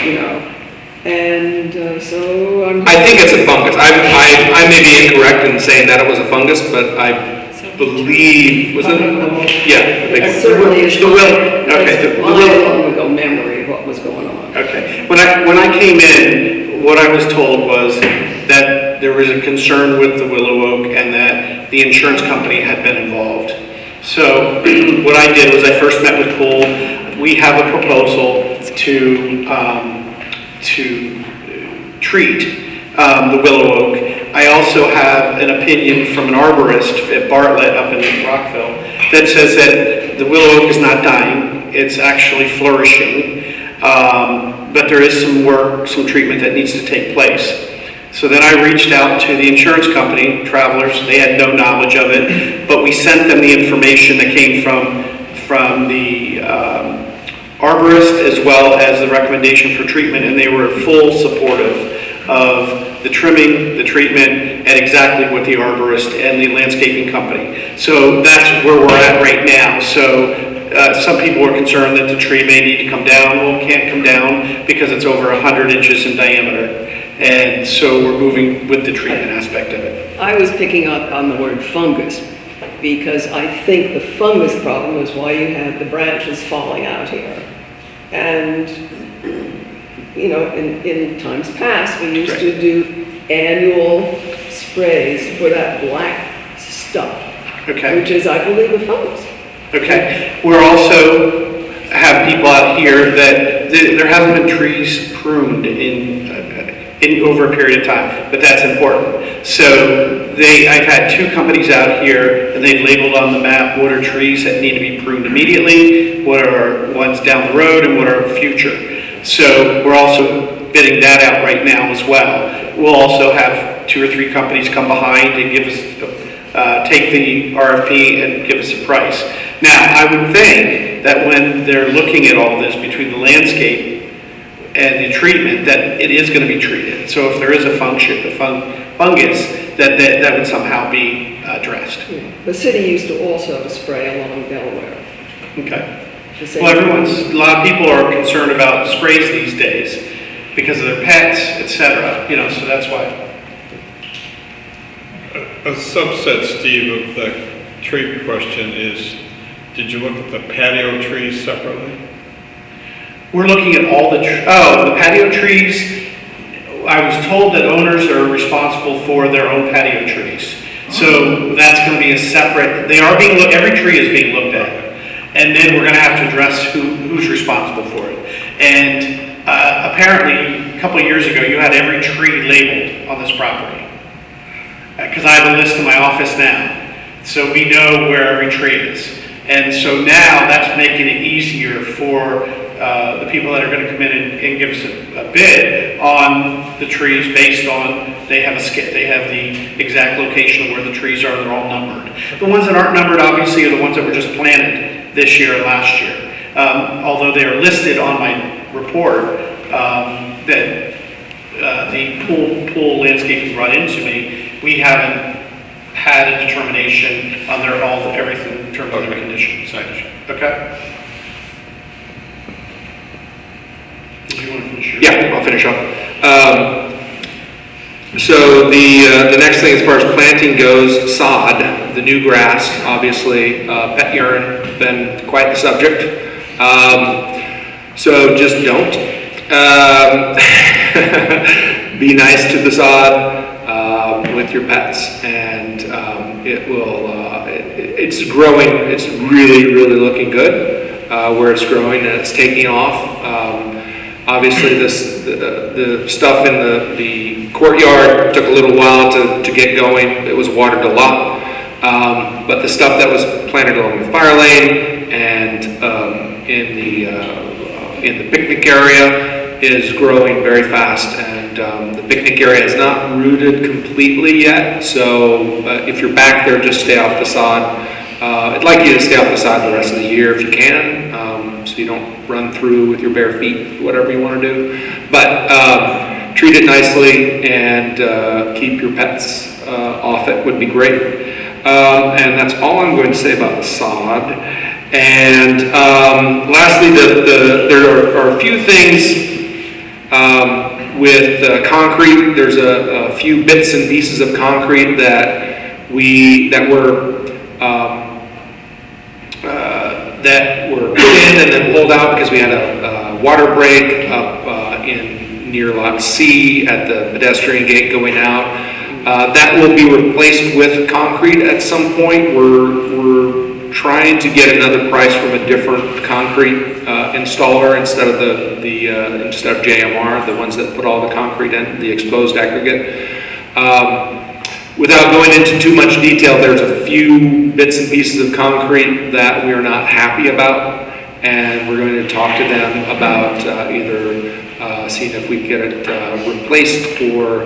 And so I think it's a fungus. I may be incorrect in saying that it was a fungus, but I believe, was it? Yeah. It certainly is. The willow. Okay. The willow. Long memory of what was going on. Okay. When I came in, what I was told was that there was a concern with the willow oak and that the insurance company had been involved. So what I did was I first met with Poole. We have a proposal to treat the willow oak. I also have an opinion from an arborist at Bartlett up in Rockville that says that the willow oak is not dying, it's actually flourishing, but there is some work, some treatment that needs to take place. So then I reached out to the insurance company, Travelers. They had no knowledge of it, but we sent them the information that came from the arborist as well as the recommendation for treatment, and they were full supportive of the trimming, the treatment, and exactly what the arborist and the landscaping company. So that's where we're at right now. So some people are concerned that the tree may need to come down. Well, it can't come down because it's over 100 inches in diameter. And so we're moving with the treatment aspect of it. I was picking up on the word fungus because I think the fungus problem is why you had the branches falling out here. And, you know, in times past, we used to do annual sprays for that black stuff, Okay. which is, I believe, a fungus. Okay. We're also have people out here that there hasn't been trees pruned in over a period of time, but that's important. So I've had 2 companies out here, and they've labeled on the map what are trees that need to be pruned immediately, what are ones down the road, and what are future. So we're also bidding that out right now as well. We'll also have 2 or 3 companies come behind and give us, take the RFP and give us a price. Now, I would think that when they're looking at all this between the landscape and the treatment, that it is going to be treated. So if there is a fungus, that would somehow be addressed. The city used to also spray along Delaware. Okay. The same- Well, a lot of people are concerned about sprays these days because of their pets, etc. You know, so that's why. A subset, Steve, of the tree question is, did you look at the patio trees separately? We're looking at all the patio trees. I was told that owners are responsible for their own patio trees. So that's going to be a separate, they are being looked, every tree is being looked at. And then we're going to have to address who's responsible for it. And apparently, a couple of years ago, you had every tree labeled on this property. Because I have a list in my office now. So we know where every tree is. And so now that's making it easier for the people that are going to come in and give us a bid on the trees based on they have the exact location of where the trees are. They're all numbered. The ones that aren't numbered, obviously, are the ones that were just planted this year and last year. Although they are listed on my report that the pool landscaping brought into me, we haven't had a determination on everything in terms of their conditions. Okay. Did you want to finish? Yeah, I'll finish up. So the next thing as far as planting goes, sod, the new grass, obviously, pet urine, been quite the subject. So just don't. Be nice to the sod with your pets, and it will. It's growing. It's really, really looking good where it's growing, and it's taking off. Obviously, the stuff in the courtyard took a little while to get going. It was watered a lot, but the stuff that was planted along the fire lane and in the picnic area is growing very fast. And the picnic area is not rooted completely yet. So if you're back there, just stay off the sod. I'd like you to stay off the sod the rest of the year if you can. So you don't run through with your bare feet, whatever you want to do. But treat it nicely and keep your pets off it would be great. And that's all I'm going to say about the sod. And lastly, there are a few things with concrete. There's a few bits and pieces of concrete that were put in and then pulled out because we had a water break up near Lot C at the pedestrian gate going out. That will be replaced with concrete at some point. We're trying to get another price from a different concrete installer instead of instead of JMR, the ones that put all the concrete in, the exposed aggregate. Without going into too much detail, there's a few bits and pieces of concrete that we're not happy about, and we're going to talk to them about either seeing if we can get it replaced or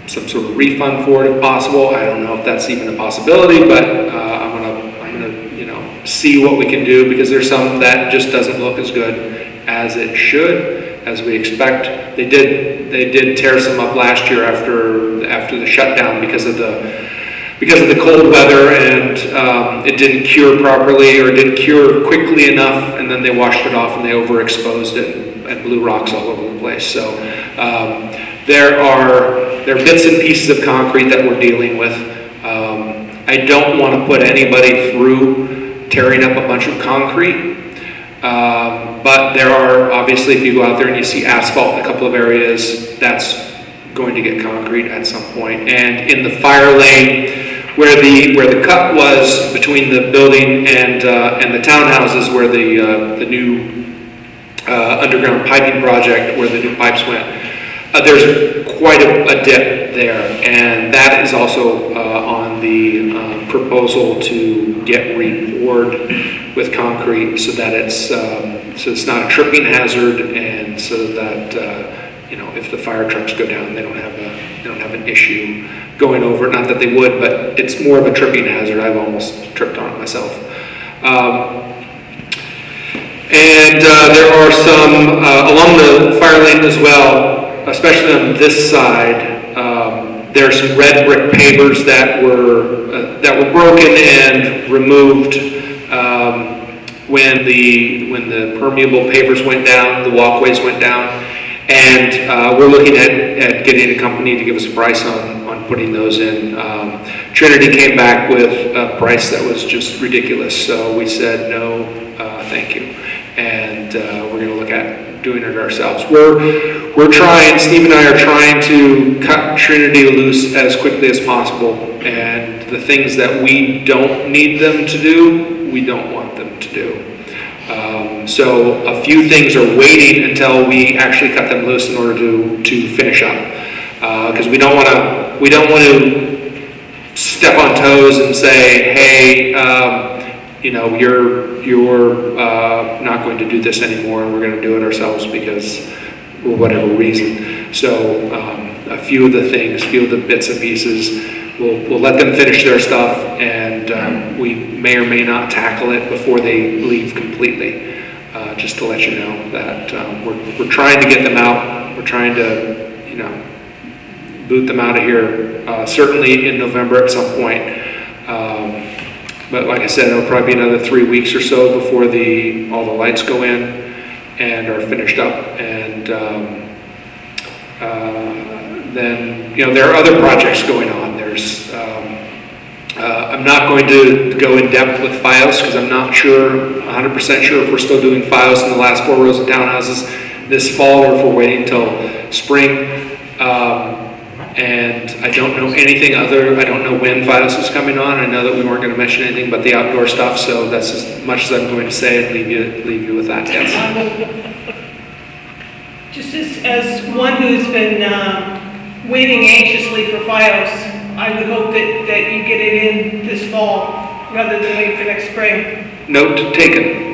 some sort of refund for it if possible. I don't know if that's even a possibility, but I'm gonna see what we can do, because there's some that just doesn't look as good as it should. as we expect. They did tear some up last year after the shutdown because of the cold weather, and it didn't cure properly or didn't cure quickly enough, and then they washed it off and they overexposed it and blew rocks all over the place. So there are bits and pieces of concrete that we're dealing with. I don't want to put anybody through tearing up a bunch of concrete, but there are, obviously, if you go out there and you see asphalt in a couple of areas, that's going to get concrete at some point. And in the fire lane, where the cut was between the building and the townhouses, where the new underground piping project, where the new pipes went, there's quite a dip there, and that is also on the proposal to get repoured with concrete so that it's not a tripping hazard, and so that if the fire trucks go down, they don't have an issue going over it. Not that they would, but it's more of a tripping hazard. I've almost tripped on it myself. And there are some along the fire lane as well, especially on this side. There are some red brick pavers that were broken and removed when the permeable pavers went down, the walkways went down. And we're looking at getting a company to give us a price on putting those in. Trinity came back with a price that was just ridiculous, so we said no, thank you. And we're going to look at doing it ourselves. We're trying. Steve and I are trying to cut Trinity loose as quickly as possible. And the things that we don't need them to do, we don't want them to do. So a few things are waiting until we actually cut them loose in order to finish up, because we don't want to step on toes and say, hey, you're not going to do this anymore, and we're going to do it ourselves because for whatever reason. So a few of the bits and pieces, we'll let them finish their stuff, and we may or may not tackle it before they leave completely. Just to let you know that we're trying to get them out. We're trying to, boot them out of here. Certainly in November at some point. But like I said, it'll probably be another 3 weeks or so before all the lights go in and are finished up. And then there are other projects going on. There's I'm not going to go in depth with FiOS because I'm not 100% sure if we're still doing FiOS in the last 4 rows of townhouses this fall or if we're waiting until spring. And I don't know anything I don't know when FiOS is coming on. I know that we weren't going to mention anything but the outdoor stuff, so that's as much as I'm going to say and leave you with that, yes. Just as one who's been waiting anxiously for FiOS, I would hope that you get it in this fall rather than wait for next spring. Note taken.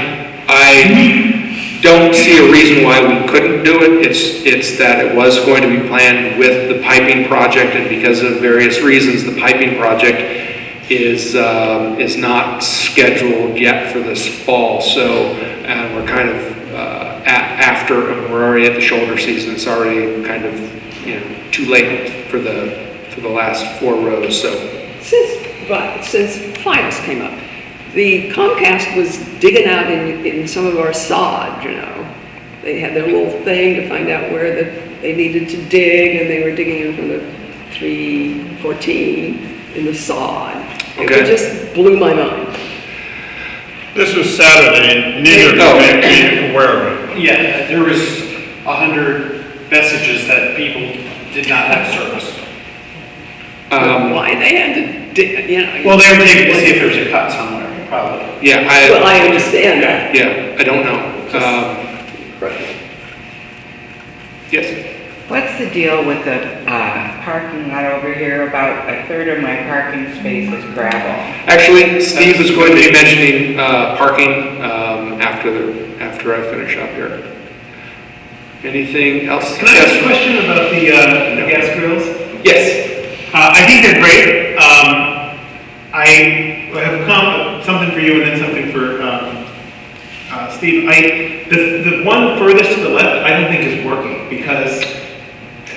I don't see a reason why we couldn't do it. It's that it was going to be planned with the piping project, and because of various reasons, the piping project is not scheduled yet for this fall. So we're kind of we're already at the shoulder season. It's already kind of too late for the last 4 rows. So since FiOS came up, the Comcast was digging out in some of our sod. They had their little thing to find out where they needed to dig, and they were digging in from the 314 in the sod. Okay. It just blew my mind. This was Saturday, neither of you made me aware of it. Yeah, there was 100 messages that people did not have service. Why they had to dig, Well, they were digging to see if there was a cut somewhere, probably. yeah, I understand that. Yeah, I don't know. Yes. What's the deal with the parking lot over here? About a third of my parking space is gravel. Actually, Steve is going to be mentioning parking after I finish up here. Anything else? Can I ask a question about the gas grills? Yes. I think they're great. I have something for you and then something for Steve. The one furthest to the left, I don't think is working because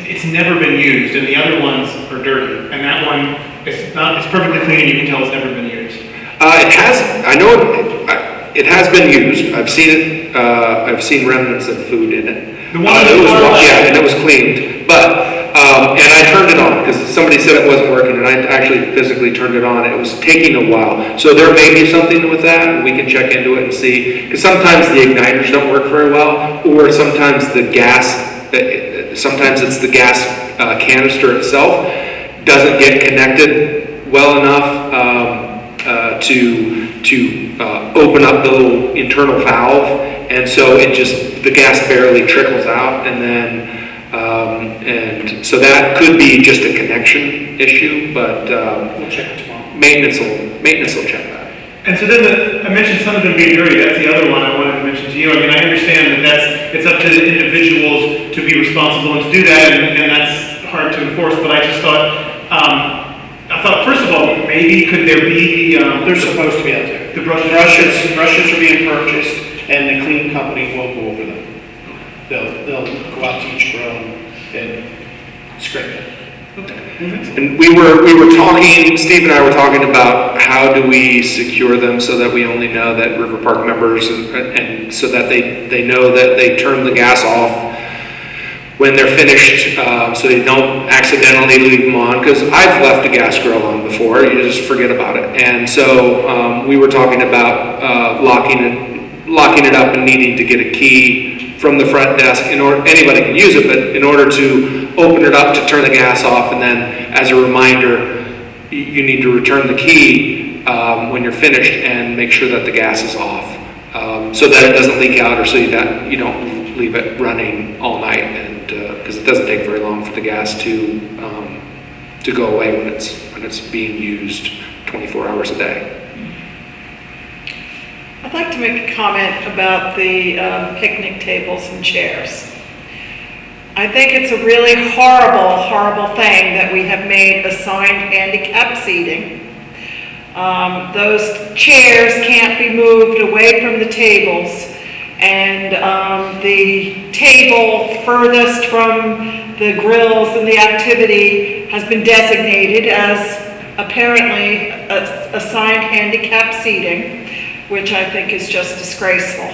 it's never been used, and the other ones are dirty. And that one, it's perfectly clean, and you can tell it's never been used. It has, I know it has been used. I've seen it, I've seen remnants of food in it. The one and it was cleaned, but, and I turned it on because somebody said it wasn't working, and I actually physically turned it on. It was taking a while. So there may be something with that. We can check into it and see, because sometimes the igniters don't work very well, or sometimes the gas, sometimes it's the gas canister itself doesn't get connected well enough to open up the little internal valve, and so the gas barely trickles out, and then and so that could be just a connection issue, but We'll check it tomorrow. maintenance will check that. And so then I mentioned some of them being dirty. That's the other one I wanted to mention to you. I mean, I understand that it's up to the individuals to be responsible and to do that, and that's hard to enforce. But I just thought, first of all, maybe could there be They're supposed to be out there. the brushes? Brushes are being purchased, and the clean company will go over them. They'll go out to each row and scrape it. And we were talking, Steve and I were talking about how do we secure them so that we only know that River Park members and so that they know that they turn the gas off when they're finished, so they don't accidentally leave them on, because I've left a gas grill on before, you just forget about it. And so we were talking about locking it up and needing to get a key from the front desk. Anybody can use it, but in order to open it up to turn the gas off, and then as a reminder, you need to return the key when you're finished and make sure that the gas is off, so that it doesn't leak out, or so you don't leave it running all night, and because it doesn't take very long for the gas to go away when it's being used 24 hours a day. I'd like to make a comment about the picnic tables and chairs. I think it's a really horrible, horrible thing that we have made assigned handicap seating. Those chairs can't be moved away from the tables, and the table furthest from the grills and the activity has been designated as apparently assigned handicap seating, which I think is just disgraceful.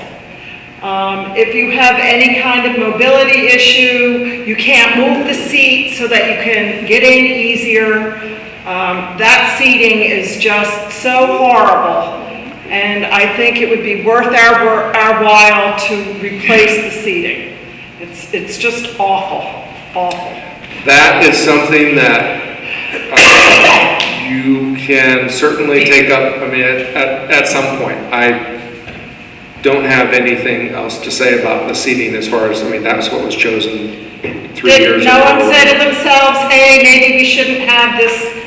If you have any kind of mobility issue, you can't move the seat so that you can get in easier. That seating is just so horrible, and I think it would be worth our while to replace the seating. It's just awful, awful. That is something that you can certainly take up, I mean, at some point. I don't have anything else to say about the seating as far as, I mean, that's what was chosen 3 years ago. No one said to themselves, hey, maybe we shouldn't have this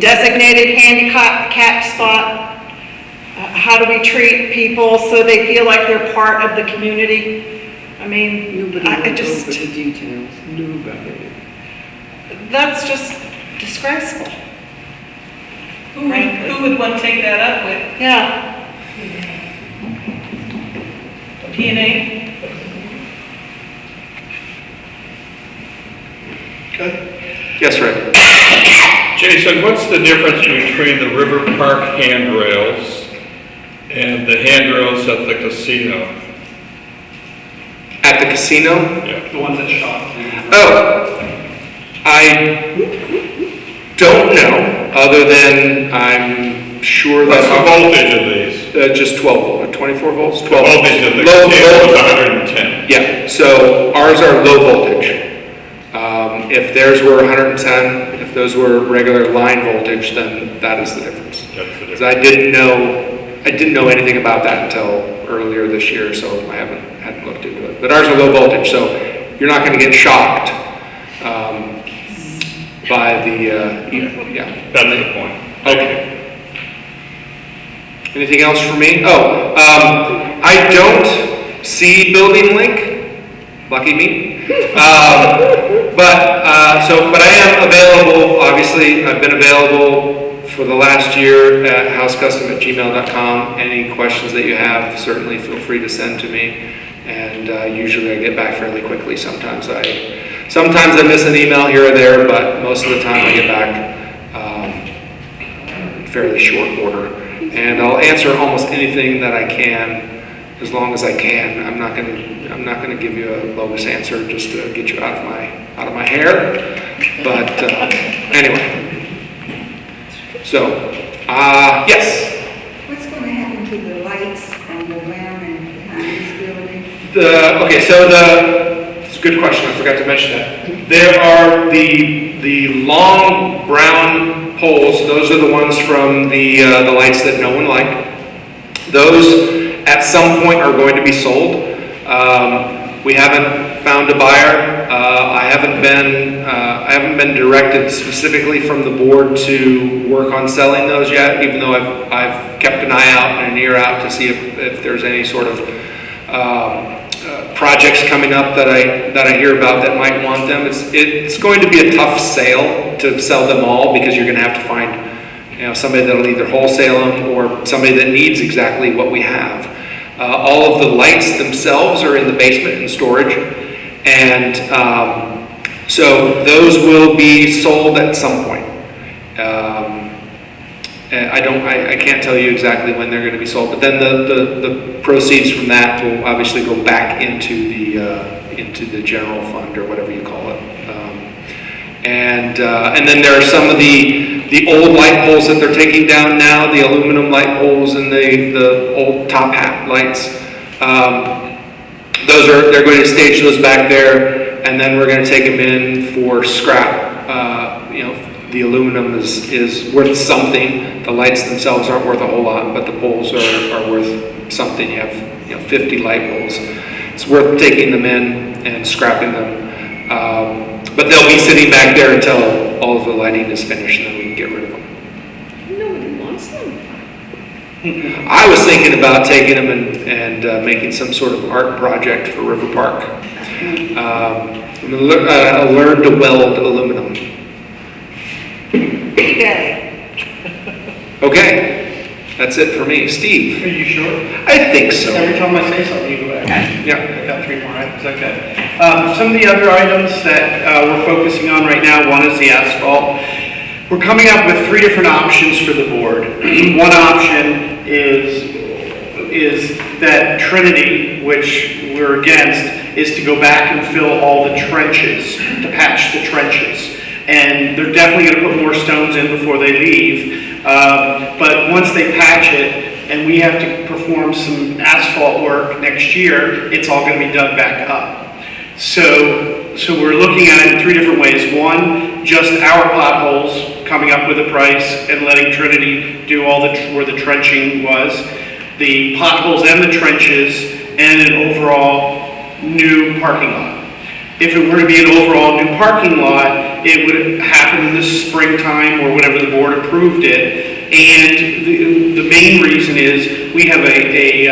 designated handicap spot? How do we treat people so they feel like they're part of the community? I mean, I just... Over the details. Nobody. That's just disgraceful. Who would want to take that up with? Yeah. P&A? Yes, Rick. Jason, what's the difference between the River Park handrails and the handrails at the casino? At the casino? Yeah. The ones that shot. Oh, I don't know, other than I'm sure What's that... the voltage of these? Just 12 volt, 24 volts? 12 The voltage of the casino is 110. Yeah, so ours are low voltage. If theirs were 110, if those were regular line voltage, then that is the difference. That's the difference. Because I didn't know anything about that until earlier this year, so I hadn't looked into it. But ours are low voltage, so you're not going to get shocked by the, yeah. That's the point. Okay. Anything else for me? Oh, I don't see building link. Lucky me. But I am available. Obviously, I've been available for the last year at housecustom@gmail.com. Any questions that you have, certainly feel free to send to me. And usually I get back fairly quickly. Sometimes I miss an email here or there, but most of the time I get back in fairly short order. And I'll answer almost anything that I can, as long as I can. I'm not going to give you a bogus answer just to get you out of my hair. But anyway. So, yes. What's going to happen to the lights on the ground and behind this building? It's a good question. I forgot to mention that. There are the long brown poles. Those are the ones from the lights that no one liked. Those at some point are going to be sold. We haven't found a buyer. I haven't been directed specifically from the board to work on selling those yet, even though I've kept an eye out and an ear out to see if there's any sort of projects coming up that I hear about that might want them. It's going to be a tough sale to sell them all, because you're going to have to find somebody that'll either wholesale them or somebody that needs exactly what we have. All of the lights themselves are in the basement in storage, and so those will be sold at some point. I can't tell you exactly when they're going to be sold, but then the proceeds from that will obviously go back into the general fund, or whatever you call it. And then there are some of the old light poles that they're taking down now, the aluminum light poles and the old top hat lights. They're going to stage those back there, and then we're going to take them in for scrap. The aluminum is worth something. The lights themselves aren't worth a whole lot, but the poles are worth something. You have 50 light poles. It's worth taking them in and scrapping them. But they'll be sitting back there until all of the lighting is finished, and then we can get rid of them. Nobody wants them. I was thinking about taking them and making some sort of art project for River Park. Learn to weld aluminum. Okay, that's it for me. Steve? Are you sure? I think so. Every time I say something, you go back. Yeah. I've got 3 more items, okay. Some of the other items that we're focusing on right now, one is the asphalt. We're coming up with 3 different options for the board. One option is that Trinity, which we're against, is to go back and fill all the trenches, to patch the trenches. And they're definitely going to put more stones in before they leave. But once they patch it, and we have to perform some asphalt work next year, it's all going to be dug back up. So we're looking at it in 3 different ways. One, just our potholes, coming up with a price and letting Trinity do all where the trenching was. The potholes and the trenches, and an overall new parking lot. If it were to be an overall new parking lot, it would happen in the springtime or whenever the board approved it. And the main reason is we have a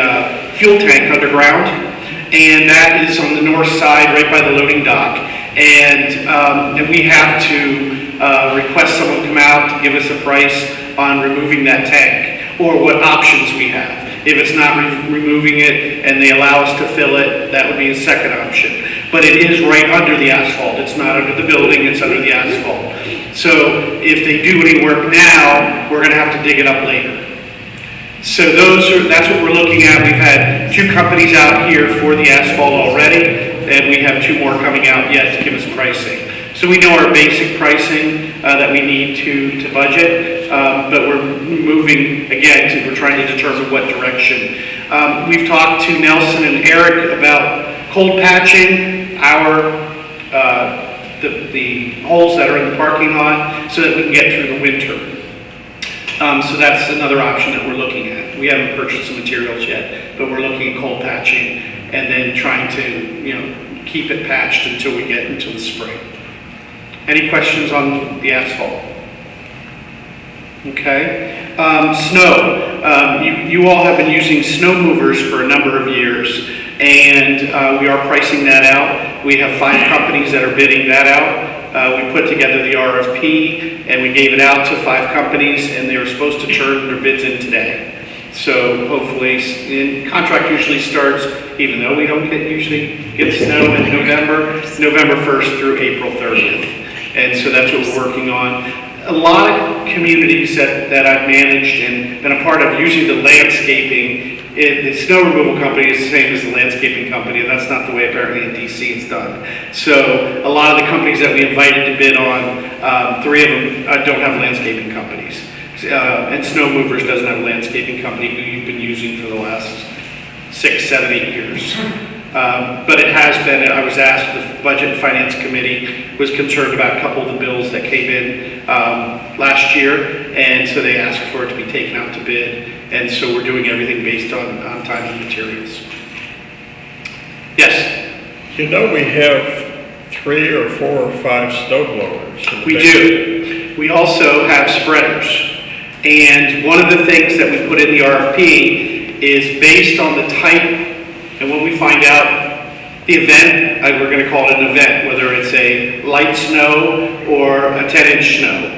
fuel tank underground, and that is on the north side right by the loading dock. And we have to request someone come out to give us a price on removing that tank, or what options we have. If it's not removing it and they allow us to fill it, that would be a second option. But it is right under the asphalt. It's not under the building, it's under the asphalt. So if they do any work now, we're going to have to dig it up later. So that's what we're looking at. We've had 2 companies out here for the asphalt already, and we have 2 more coming out yet to give us pricing. So we know our basic pricing that we need to budget, but we're moving, again, we're trying to determine what direction. We've talked to Nelson and Eric about cold patching the holes that are in the parking lot so that we can get through the winter. So that's another option that we're looking at. We haven't purchased the materials yet, but we're looking at cold patching and then trying to, keep it patched until we get into the spring. Any questions on the asphalt? Okay. Snow. You all have been using snow movers for a number of years, and we are pricing that out. We have 5 companies that are bidding that out. We put together the RFP and we gave it out to 5 companies and they were supposed to turn their bids in today. So hopefully, and contract usually starts, even though we don't usually get snow in November 1st through April 30th. And so that's what we're working on. A lot of communities that I've managed and been a part of using the landscaping, the snow removal company is the same as the landscaping company, and that's not the way apparently in DC it's done. So a lot of the companies that we invited to bid on, 3 of them don't have landscaping companies. And Snow Movers doesn't have a landscaping company who you've been using for the last 6, 7, 8 years. But it has been, I was asked, the Budget and Finance Committee was concerned about a couple of the bills that came in last year, and so they asked for it to be taken out to bid, and so we're doing everything based on time and materials. Yes? You know we have 3 or 4 or 5 snow blowers. We do. We also have spreaders. And one of the things that we put in the RFP is based on the type, and when we find out the event, we're going to call it an event, whether it's a light snow or a 10-inch snow.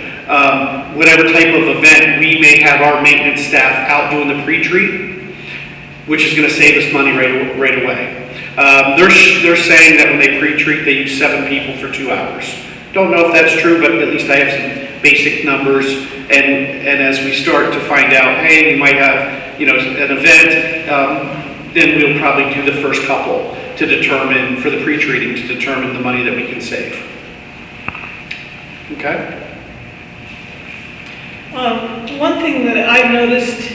Whatever type of event, we may have our maintenance staff out doing the pre-treat, which is going to save us money right away. They're saying that when they pre-treat, they use 7 people for 2 hours. Don't know if that's true, but at least I have some basic numbers. And as we start to find out, hey, we might have, an event, then we'll probably do the first couple to determine, for the pre-treating, to determine the money that we can save. Okay? One thing that I've noticed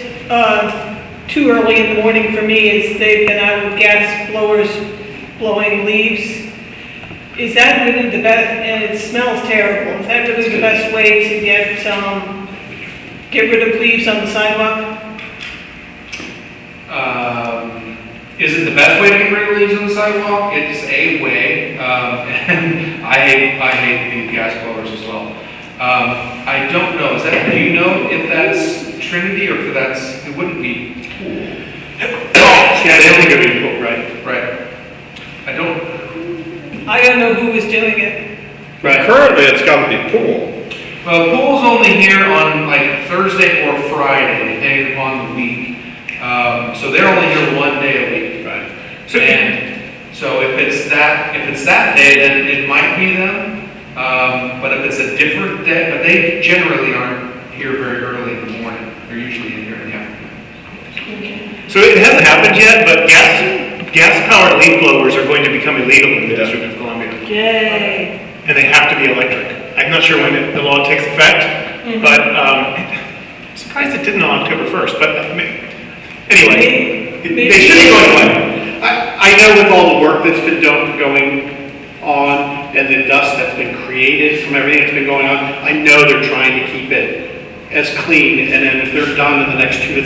too early in the morning for me is they've been out with gas blowers blowing leaves. Is that really the best, and it smells terrible, is that really the best way to get rid of leaves on the sidewalk? Is it the best way to get rid of leaves on the sidewalk? It's a way, and I hate the gas blowers as well. I don't know, do you know if that's Trinity or if it wouldn't be Pool? Yeah, they only go to Pool, right? Right. I don't know who was doing it. Right. Currently, it's got to be Pool. Well, Pool's only here on like Thursday or Friday, depending upon the week. So they're only here 1 day a week. Right. So if it's that day, then it might be them. But if it's a different day, but they generally aren't here very early in the morning. They're usually in here in the afternoon. So it hasn't happened yet, but gas-powered leaf blowers are going to become illegal in the District of Columbia. Yay. And they have to be electric. I'm not sure when the law takes effect, but I'm surprised it didn't on October 1st. But anyway, they should be going away. I know with all the work that's been going on and the dust that's been created from everything that's been going on, I know they're trying to keep it as clean, and then if they're done in the next 2 to 3